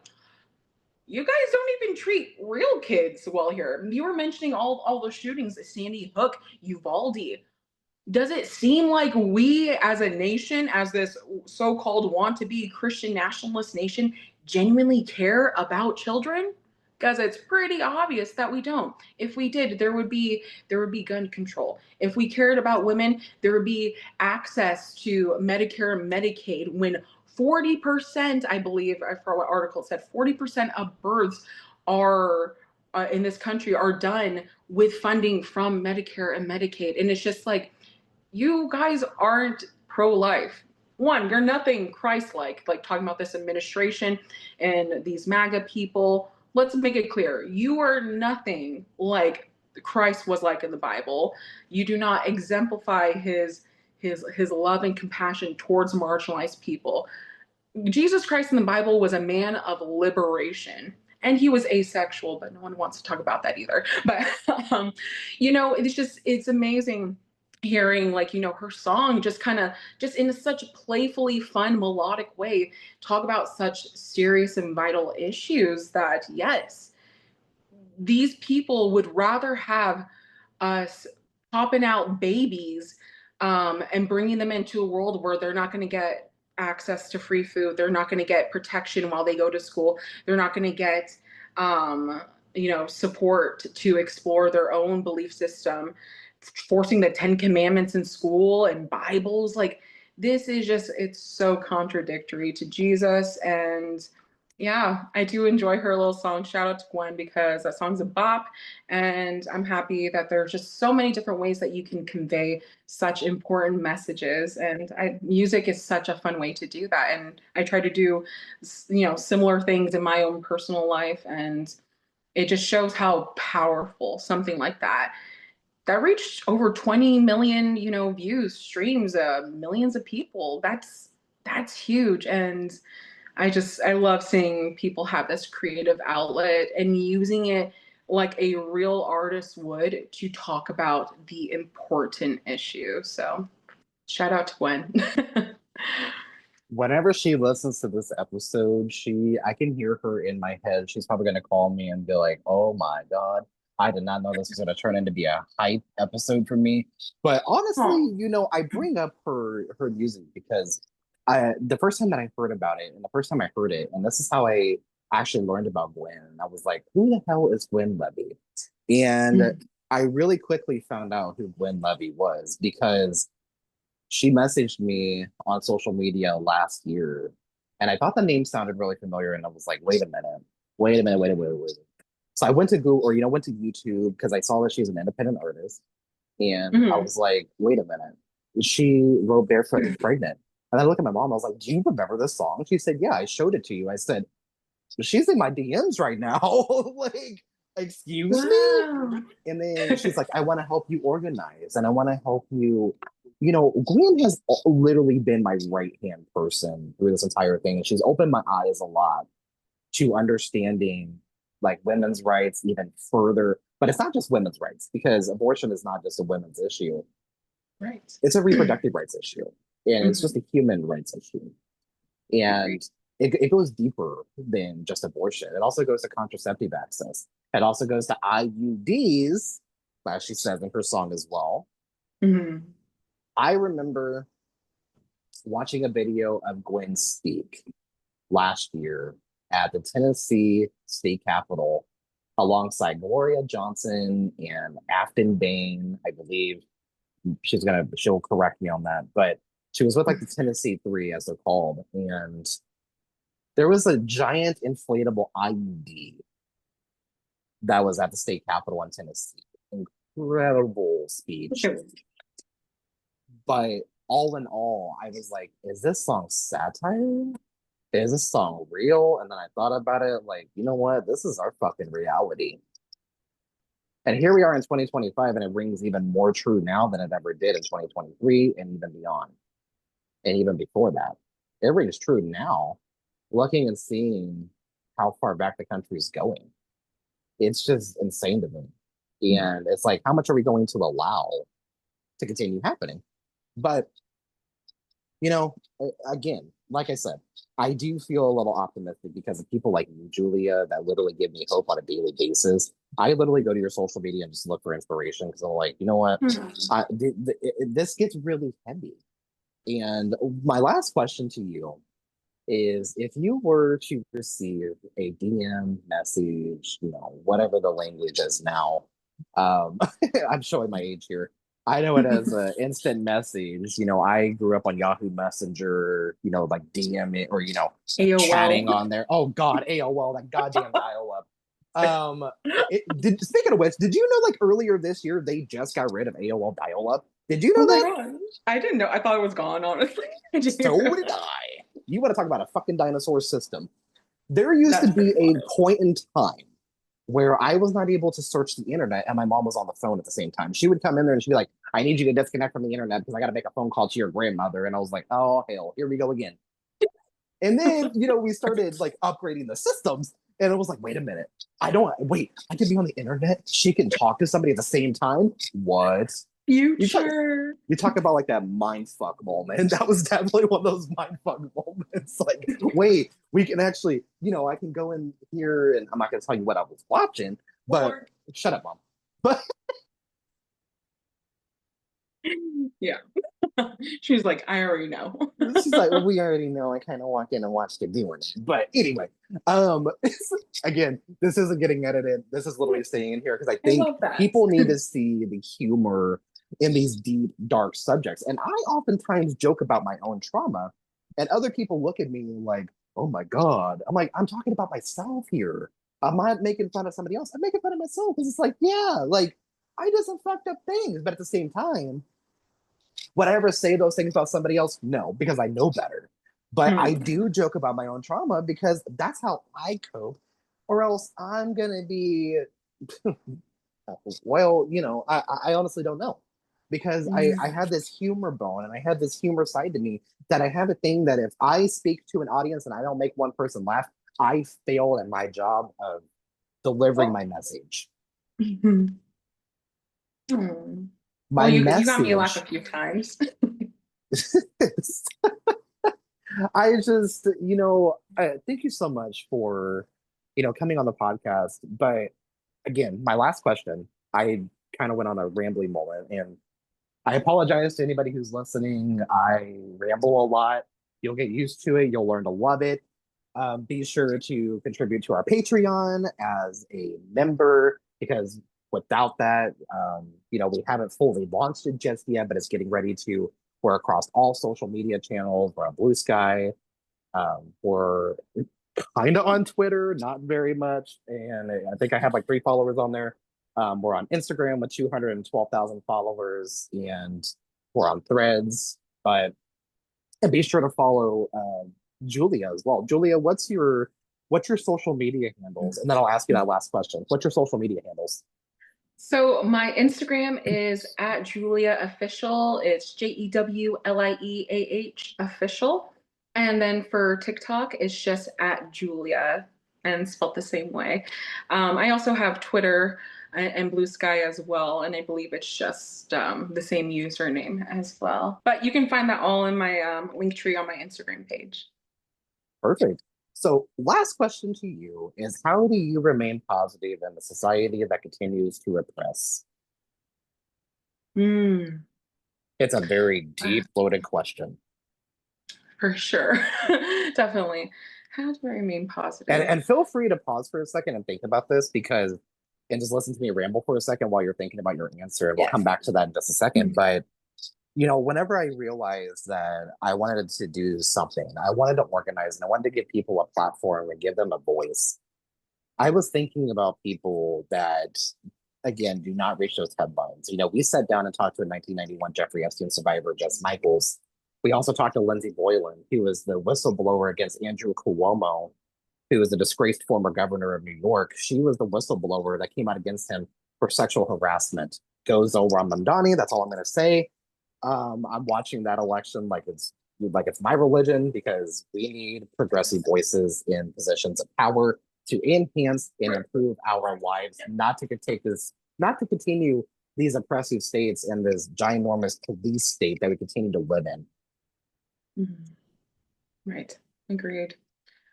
you guys don't even treat real kids well here. You were mentioning all the shootings, Sandy Hook, Uvalde. Does it seem like we as a nation, as this so-called want to be Christian nationalist nation, genuinely care about children? Because it's pretty obvious that we don't. If we did, there would be gun control. If we cared about women, there would be access to Medicare and Medicaid. When 40%, I believe, I forgot what article it said, 40% of births are in this country are done with funding from Medicare and Medicaid. And it's just like, you guys aren't pro-life. One, you're nothing Christ-like, like talking about this administration and these MAGA people. Let's make it clear. You are nothing like Christ was like in the Bible. You do not exemplify his love and compassion towards marginalized people. Jesus Christ in the Bible was a man of liberation. And he was asexual, but no one wants to talk about that either. But it's amazing hearing, like, her song just kind of, just in such a playfully fun melodic way, talk about such serious and vital issues that, yes, these people would rather have us popping out babies, and bringing them into a world where they're not going to get access to free food. They're not going to get protection while they go to school. They're not going to get, support to explore their own belief system, forcing the 10 Commandments in school and Bibles. Like, this is just, it's so contradictory to Jesus. And yeah, I do enjoy her little song. Shout out to Gwen, because that song's a bop. And I'm happy that there's just so many different ways that you can convey such important messages. And music is such a fun way to do that. And I try to do, similar things in my own personal life. And it just shows how powerful something like that reached over 20 million, views, streams, millions of people. That's huge. And I love seeing people have this creative outlet and using it like a real artist would to talk about the important issue. So shout out to Gwen. Whenever she listens to this episode, I can hear her in my head. She's probably gonna call me and be like, "Oh my God, I did not know this was gonna turn into be a hype episode for me." But honestly, Oh. I bring up her music because the first time that I heard about it, and the first time I heard it, and this is how I actually learned about Gwen, and I was like, "Who the hell is Gwen Levy?" And I really quickly found out who Gwen Levy was because she messaged me on social media last year, and I thought the name sounded really familiar, and I was like, wait a minute, wait a minute, wait a minute, wait a minute. So I went to Google, or went to YouTube because I saw that she's an independent artist, and I Mhm. was like, wait a minute, she wrote Barefoot and Pregnant. And I looked at my mom, I was like, do you remember this song? She said, yeah, I showed it to you. I said, she's in my DMs right now. Like, excuse me? Wow. And then she's like, I want to help you organize and I want to help you. Gwen has literally been my right hand person through this entire thing. And she's opened my eyes a lot to understanding like women's rights even further. But it's not just women's rights because abortion is not just a women's issue, Right. it's a reproductive rights issue. And it's just Mhm. a human rights issue. And Agreed. it goes deeper than just abortion. It also goes to contraceptive access. It also goes to IUDs, as she says in her song as well. Mhm. I remember watching a video of Gwen speak last year at the Tennessee State Capitol alongside Gloria Johnson and Afton Bain, I believe. She'll correct me on that, but she was with like the Tennessee Three, as they're called, and there was a giant inflatable IUD that was at the state capitol in Tennessee. Incredible speech. Okay. But all in all, I was like, is this song satire? Is this song real? And then I thought about it, like, you know what? This is our fucking reality. And here we are in 2025, and it rings even more true now than it ever did in 2023 and even beyond, and even before that. It rings true now, looking and seeing how far back the country is going. It's just insane to me. And it's like, how much are we going to allow to continue happening? But, you know, again, like I said, I do feel a little optimistic because of people like you, Julia, that literally give me hope on a daily basis. I literally go to your social media and just look for inspiration because I'm like, you know what? This gets really heavy. And my last question to you is if you were to receive a DM message, you know, whatever the language is now, I'm showing my age here. I know it as an instant message. You know, I grew up on Yahoo Messenger, you know, like DM it or, you know, chatting AOL. on there. Oh God, AOL, that goddamn dial-up. Speaking of which, did you know like earlier this year they just got rid of AOL dial-up? Did you Oh know my that? gosh. I didn't know. I thought it was gone, honestly. So did I. You want to talk about a fucking dinosaur system? There used to That's be pretty a wild. point in time where I was not able to search the internet and my mom was on the phone at the same time. She would come in there and she'd be like, I need you to disconnect from the internet because I got to make a phone call to your grandmother. And I was like, oh, hell, here we go again. And then, you know, we started like upgrading the systems. And it was like, wait a minute. I can be on the internet. She can talk to somebody at the same time. What? You talk, Future. you talk about like that mind fuck moment. That was definitely one of those mind fuck moments. Like, wait, we can actually, you know, I can go in here and I'm not going to tell you what I was watching, but Or shut up, mom. But yeah. She was like, I already know. she's like, we already know. I kind of walk in and watch the doing it. But anyway, um, again, this isn't getting edited. This is literally staying in here because I I think love that. people need to see the humor in these deep, dark subjects. And I oftentimes joke about my own trauma, and other people look at me like, oh my God. I'm like, I'm talking about myself here. I'm not making fun of somebody else. I'm making fun of myself because it's like, yeah, like I did some fucked up things. But at the same time, would I ever say those things about somebody else? No, because I know better. But I Hmm. do joke about my own trauma because that's how I cope, or else I'm gonna be, well, you know, I honestly don't know. Because I Mm. have this humor bone and I have this humor side to me that I have a thing that if I speak to an audience and I don't make one person laugh, I failed at my job of delivering Oh. my message. Mhm. Hmm. Well, My you got me to laugh a message few times. I just, you know, thank you so much for, you know, coming on the podcast. But again, my last question, I kind of went on a rambling moment, and I apologize to anybody who's listening. I ramble a lot. You'll get used to it. You'll learn to love it. Be sure to contribute to our Patreon as a member because without that, you know, we haven't fully launched it just yet, but it's getting ready to. We're across all social media channels. We're on Blue Sky. We're kind of on Twitter, not very much. And I think I have like 3 followers on there. We're on Instagram with 212,000 followers, and we're on Threads. But and be sure to follow Julia as well. Julia, what's your social media handles? And then I'll ask you that last question. What's your social media handles? So my Instagram is at Julia Official. It's JEWLIEAH official. And then for TikTok, it's just at Julia and spelled the same way. I also have Twitter and Blue Sky as well, and I believe it's just the same username as well. But you can find that all in my link tree on my Instagram page. Perfect. So, last question to you is how do you remain positive in a society that continues to oppress? Mm, It's a very deep, loaded question. for sure. Definitely. How do I remain And positive? and feel free to pause for a second and think about this because and just listen to me ramble for a second while you're thinking about your answer. And we'll come Yes. back to that in just a second. But you know, whenever I realized that I wanted to do something, I wanted to organize and I wanted to give people a platform and give them a voice. I was thinking about people that again, do not reach those headlines. You know, we sat down and talked to a 1991 Jeffrey Epstein survivor, Jess Michaels. We also talked to Lindsay Boylan, who was the whistleblower against Andrew Cuomo, who was a disgraced former governor of New York. She was the whistleblower that came out against him for sexual harassment. Goes over on Mamdani. That's all I'm going to say. I'm watching that election like it's my religion because we need progressive voices in positions of power to enhance and improve our lives, not to continue these oppressive states and this ginormous police state that we continue to live in. Mhm. Right. Agreed.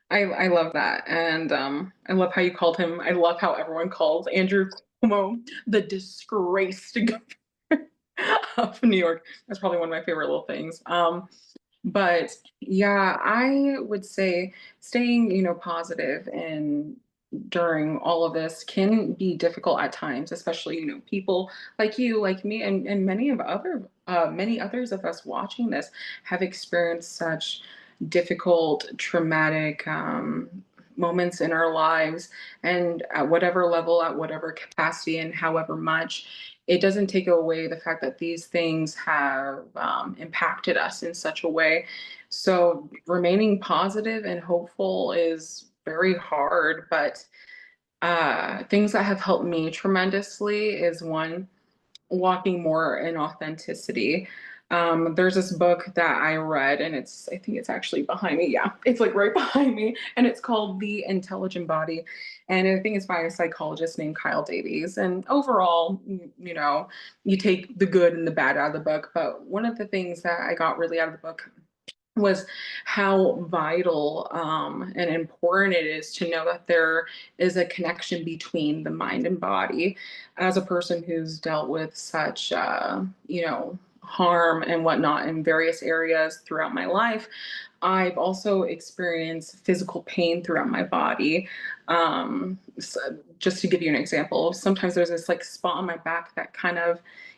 I love that. And I love how you called him. I love how everyone calls Andrew Cuomo the disgraced governor of New York. That's probably one of my favorite little things. But yeah, I would say staying, positive and during all of this can be difficult at times, especially, people like you, like me, and many others of us watching this have experienced such difficult, traumatic moments in our lives, and at whatever level, at whatever capacity, and however much, it doesn't take away the fact that these things have impacted us in such a way. So remaining positive and hopeful is very hard, but things that have helped me tremendously is one, walking more in authenticity. There's this book that I read, and I think it's actually behind me. Yeah, it's like right behind me, and it's called The Intelligent Body. And I think it's by a psychologist named Kyle Davies. And overall, you take the good and the bad out of the book. But one of the things that I got really out of the book was how vital and important it is to know that there is a connection between the mind and body. As a person who's dealt with such, harm and whatnot in various areas throughout my life, I've also experienced physical pain throughout my body. So just to give you an example, sometimes there's this like spot on my back that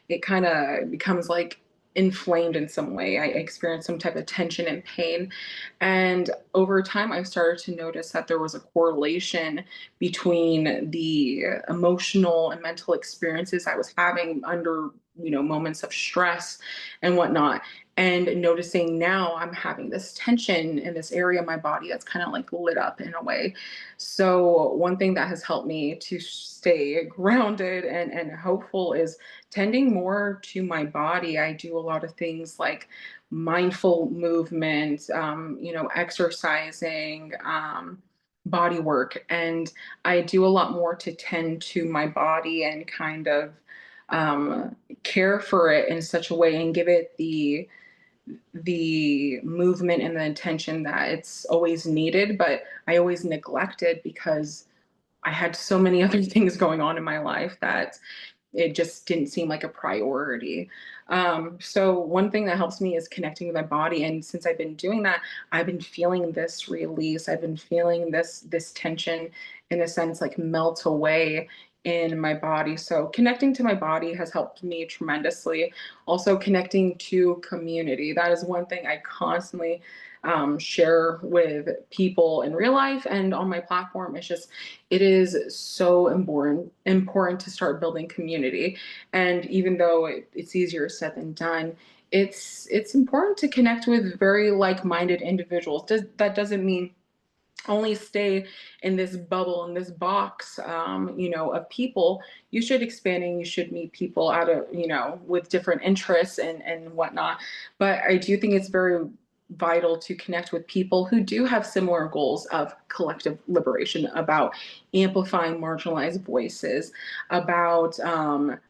it kind of becomes like inflamed in some way. I experienced some type of tension and pain. And over time, I started to notice that there was a correlation between the emotional and mental experiences I was having under, moments of stress and whatnot. And noticing now I'm having this tension in this area of my body that's kind of like lit up in a way. So, one thing that has helped me to stay grounded and hopeful is tending more to my body. I do a lot of things like mindful movement, exercising, body work, and I do a lot more to tend to my body and kind of care for it in such a way and give it the movement and the attention that it's always needed, but I always neglected because I had so many other things going on in my life that it just didn't seem like a priority. So one thing that helps me is connecting with my body. And since I've been doing that, I've been feeling this release. I've been feeling this tension in a sense like melt away in my body. So connecting to my body has helped me tremendously. Also connecting to community. That is one thing I constantly share with people in real life and on my platform. It is so important to start building community. And even though it's easier said than done, it's important to connect with very like-minded individuals. That doesn't mean only stay in this bubble, in this box, of people. You should expanding, you should meet people out of, with different interests and whatnot. But I do think it's very vital to connect with people who do have similar goals of collective liberation, about amplifying marginalized voices, about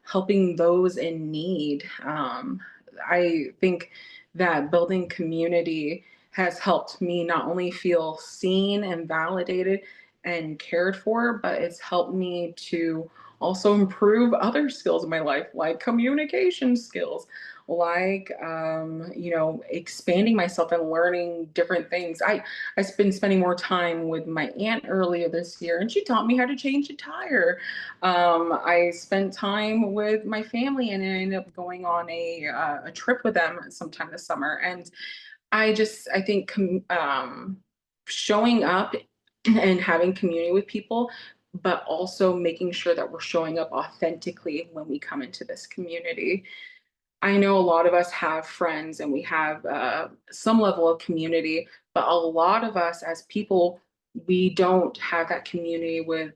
helping those in need. I think that building community has helped me not only feel seen and validated and cared for, but it's helped me to also improve other skills in my life, like communication skills, like expanding myself and learning different things. I've been spending more time with my aunt earlier this year, and she taught me how to change a tire. I spent time with my family, and I ended up going on a trip with them sometime this summer. And I think showing up and having community with people but also making sure that we're showing up authentically when we come into this community. I know a lot of us have friends and we have some level of community, but a lot of us as people, we don't have that community with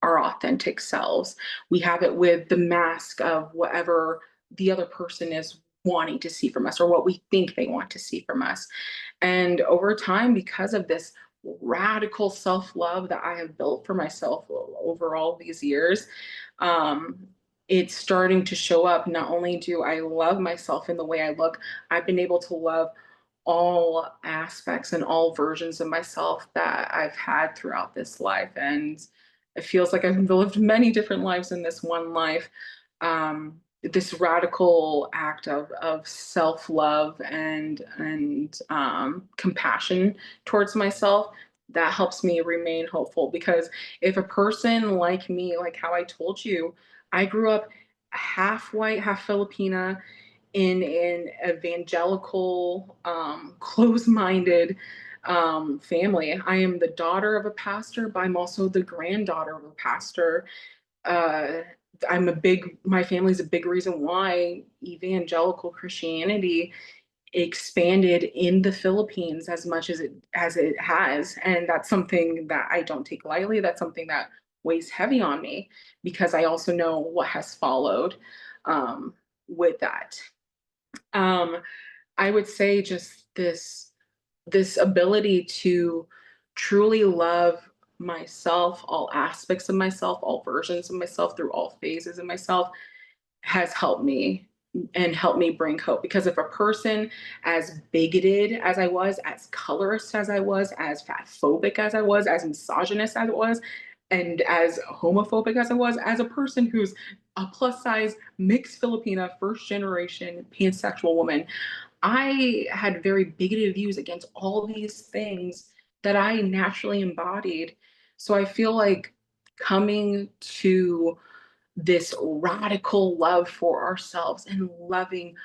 our authentic selves. We have it with the mask of whatever the other person is wanting to see from us or what we think they want to see from us. And over time, because of this radical self love that I have built for myself over all these years, um, it's starting to show up. Not only do I love myself in the way I look, I've been able to love all aspects and all versions of myself that I've had throughout this life. And it feels like I've lived many different lives in this one life. This radical act of self love and compassion towards myself that helps me remain hopeful. Because if a person like me, like how I told you, I grew up half white, half Filipina in an evangelical, close-minded family. I am the daughter of a pastor, but I'm also the granddaughter of a pastor. Uh, my family's a big reason why evangelical Christianity expanded in the Philippines as much as it has, and that's something that I don't take lightly. That's something that weighs heavy on me because I also know what has followed with that. Um, I would say just this ability to truly love myself, all aspects of myself, all versions of myself through all phases of myself has helped me and helped me bring hope. Because if a person as bigoted as I was, as colorist as I was, as fatphobic as I was, as misogynist as it was, and as homophobic as I was, as a person who's a plus size mixed Filipina first generation pansexual woman, I had very bigoted views against all these things that I naturally embodied. So I feel like coming to this radical love for ourselves and loving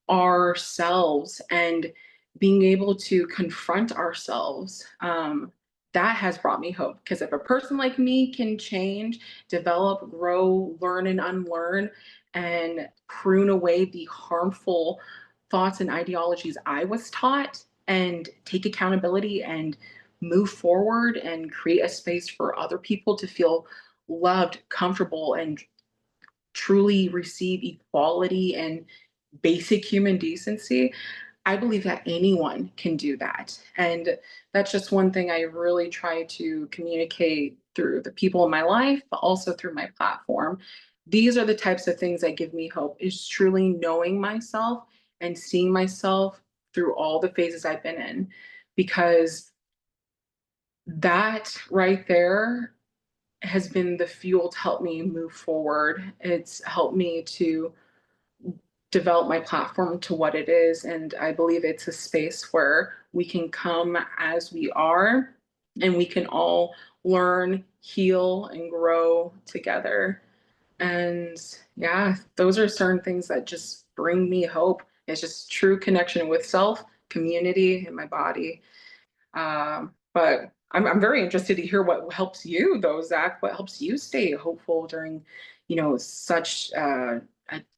ourselves and being able to confront ourselves, that has brought me hope. Because if a person like me can change, develop, grow, learn, and unlearn, and prune away the harmful thoughts and ideologies I was taught, and take accountability and move forward and create a space for other people to feel loved, comfortable, and truly receive equality and basic human decency, I believe that anyone can do that. And that's just one thing I really try to communicate through the people in my life, but also through my platform. These are the types of things that give me hope, is truly knowing myself and seeing myself through all the phases I've been in. Because that right there has been the fuel to help me move forward. It's helped me to develop my platform to what it is. And I believe it's a space where we can come as we are and we can all learn, heal, and grow together. And yeah, those are certain things that just bring me hope. It's just true connection with self, community, and my body. But I'm very interested to hear what helps you, though, Zach. What helps you stay hopeful during, such a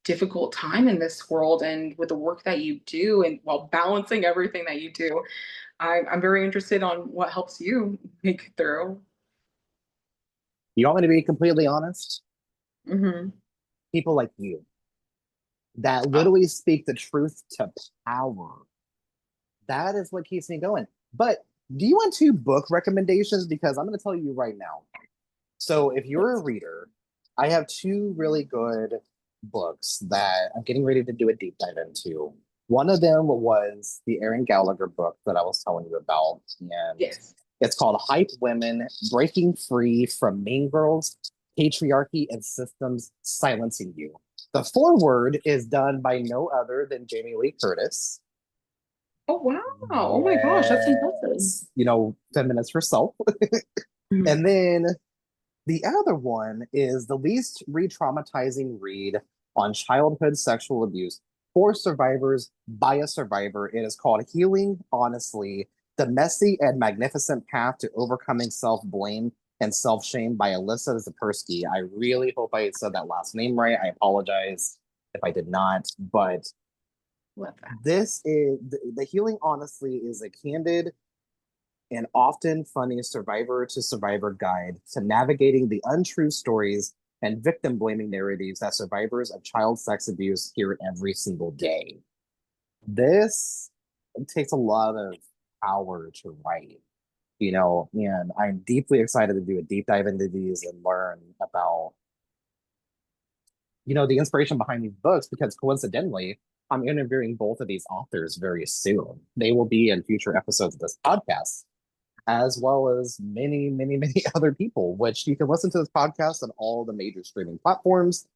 difficult time in this world, and with the work that you do, and while balancing everything that you do. I'm very interested on what helps you make it through. You want me to be completely honest? Hmm. People like you that Oh, literally speak the truth to power. That is what keeps me going. But do you want two book recommendations? Because I'm going to tell you right now. So, if you're a yes. reader, I have two really good books that I'm getting ready to do a deep dive into. One of them was the Erin Gallagher book that I was telling you about, and Yes. it's called Hype Women Breaking Free from Mean Girls, Patriarchy, and Systems Silencing You. The foreword is done by no other than Jamie Lee Curtis. Oh, wow. Oh my gosh, that's impressive. Yes, feminist herself. Mhm. And then the other one is the least re traumatizing read on childhood sexual abuse for survivors by a survivor. It is called Healing Honestly: The Messy and Magnificent Path to Overcoming Self Blame and Self-Shame by Alyssa Zapersky. I really hope I said that last name right. I apologize if I did not, but Love that. this is the healing honestly is a candid and often funny survivor to survivor guide to navigating the untrue stories and victim blaming narratives that survivors of child sex abuse hear every single day. This takes a lot of power to write, and I'm deeply excited to do a deep dive into these and learn about, the inspiration behind these books because coincidentally, I'm interviewing both of these authors very soon. They will be in future episodes of this podcast, as well as many, many, many other people, which you can listen to this podcast on all the major streaming platforms.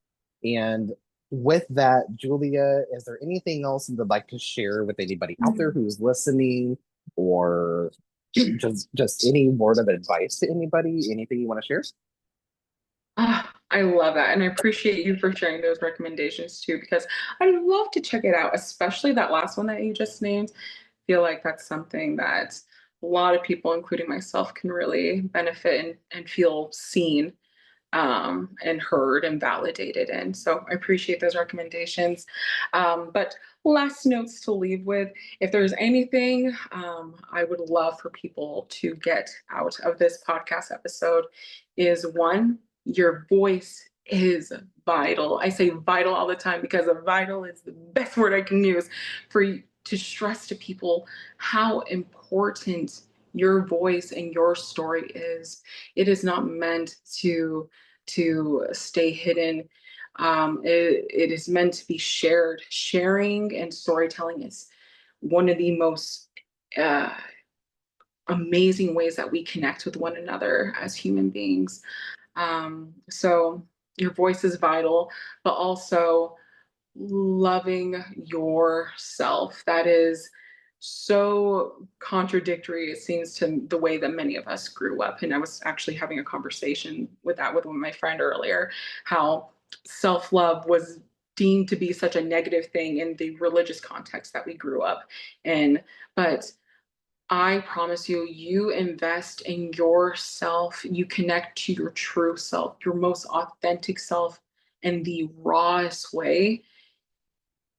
And with that, Julia, is there anything else you would like to share with anybody out there who's listening, or just any word of advice to anybody? Anything you want to share? I love that. And I appreciate you for sharing those recommendations too, because I'd love to check it out, especially that last one that you just named. I feel like that's something that a lot of people, including myself, can really benefit and feel seen and heard and validated in. So I appreciate those recommendations. But last notes to leave with, if there's anything I would love for people to get out of this podcast episode is one, your voice is vital. I say vital all the time because a vital is the best word I can use for you to stress to people how important your voice and your story is. It is not meant to stay hidden. It is meant to be shared. Sharing and storytelling is one of the most uh, amazing ways that we connect with one another as human beings. So your voice is vital, but also loving yourself. That is so contradictory, it seems, to the way that many of us grew up. And I was actually having a conversation with that with my friend earlier, how self-love was deemed to be such a negative thing in the religious context that we grew up in. But I promise you, you invest in yourself, you connect to your true self, your most authentic self in the rawest way,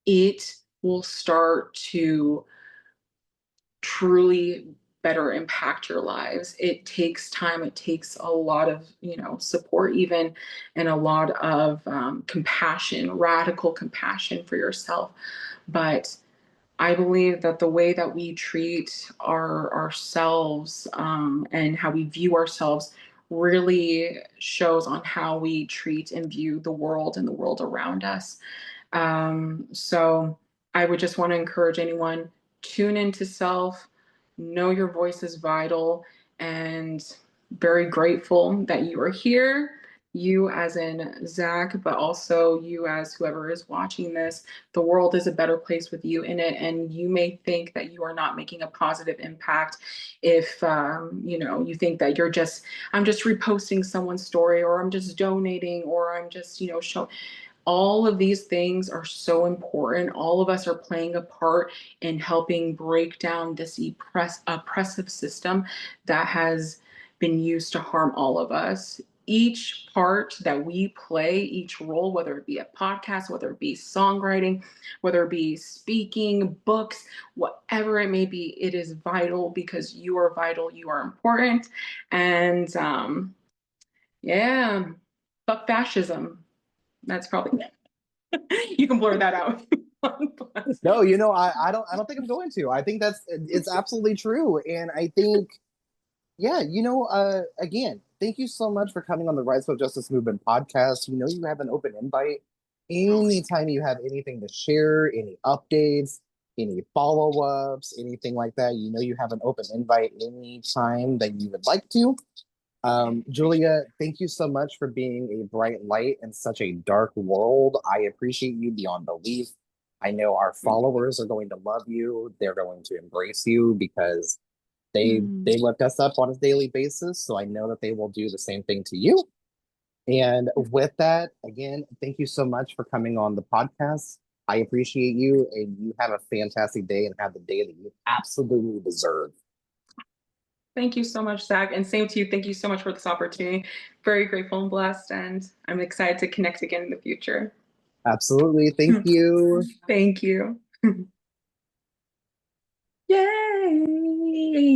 it will start to truly better impact your lives. It takes time. It takes a lot of, support even, and a lot of compassion, radical compassion for yourself. But I believe that the way that we treat ourselves and how we view ourselves really shows on how we treat and view the world and the world around us. So I would just want to encourage anyone, tune into self, know your voice is vital, and very grateful that you are here. You as in Zach, but also you as whoever is watching this. The world is a better place with you in it, and you may think that you are not making a positive impact if you think that I'm just reposting someone's story, or I'm just donating, or I'm just showing. All of these things are so important. All of us are playing a part in helping break down this oppressive system that has been used to harm all of us. Each part that we play, each role, whether it be a podcast, whether it be songwriting, whether it be speaking, books, whatever it may be, it is vital because you are vital, you are important. And yeah, fuck fascism. That's probably you can blur that out. No, I don't think I'm going to. I think it's absolutely true. And I think, yeah, again, thank you so much for coming on the Rights of Justice Movement podcast. You have an open invite. Anytime you have anything to share, any updates, any follow-ups, anything like that, you have an open invite anytime that you would like to. Julia, thank you so much for being a bright light in such a dark world. I appreciate you beyond belief. I know our followers are going to love you. They're going to embrace you because they lift us up on a daily basis. So I know that they will do the same thing to you. And with that, again, thank you so much for coming on the podcast. I appreciate you, and you have a fantastic day and have the day that you absolutely deserve. Thank you so much, Zach. And same to you. Thank you so much for this opportunity. Very grateful and blessed. And I'm excited to connect again in the future. Absolutely. Thank you. Thank you. Yay!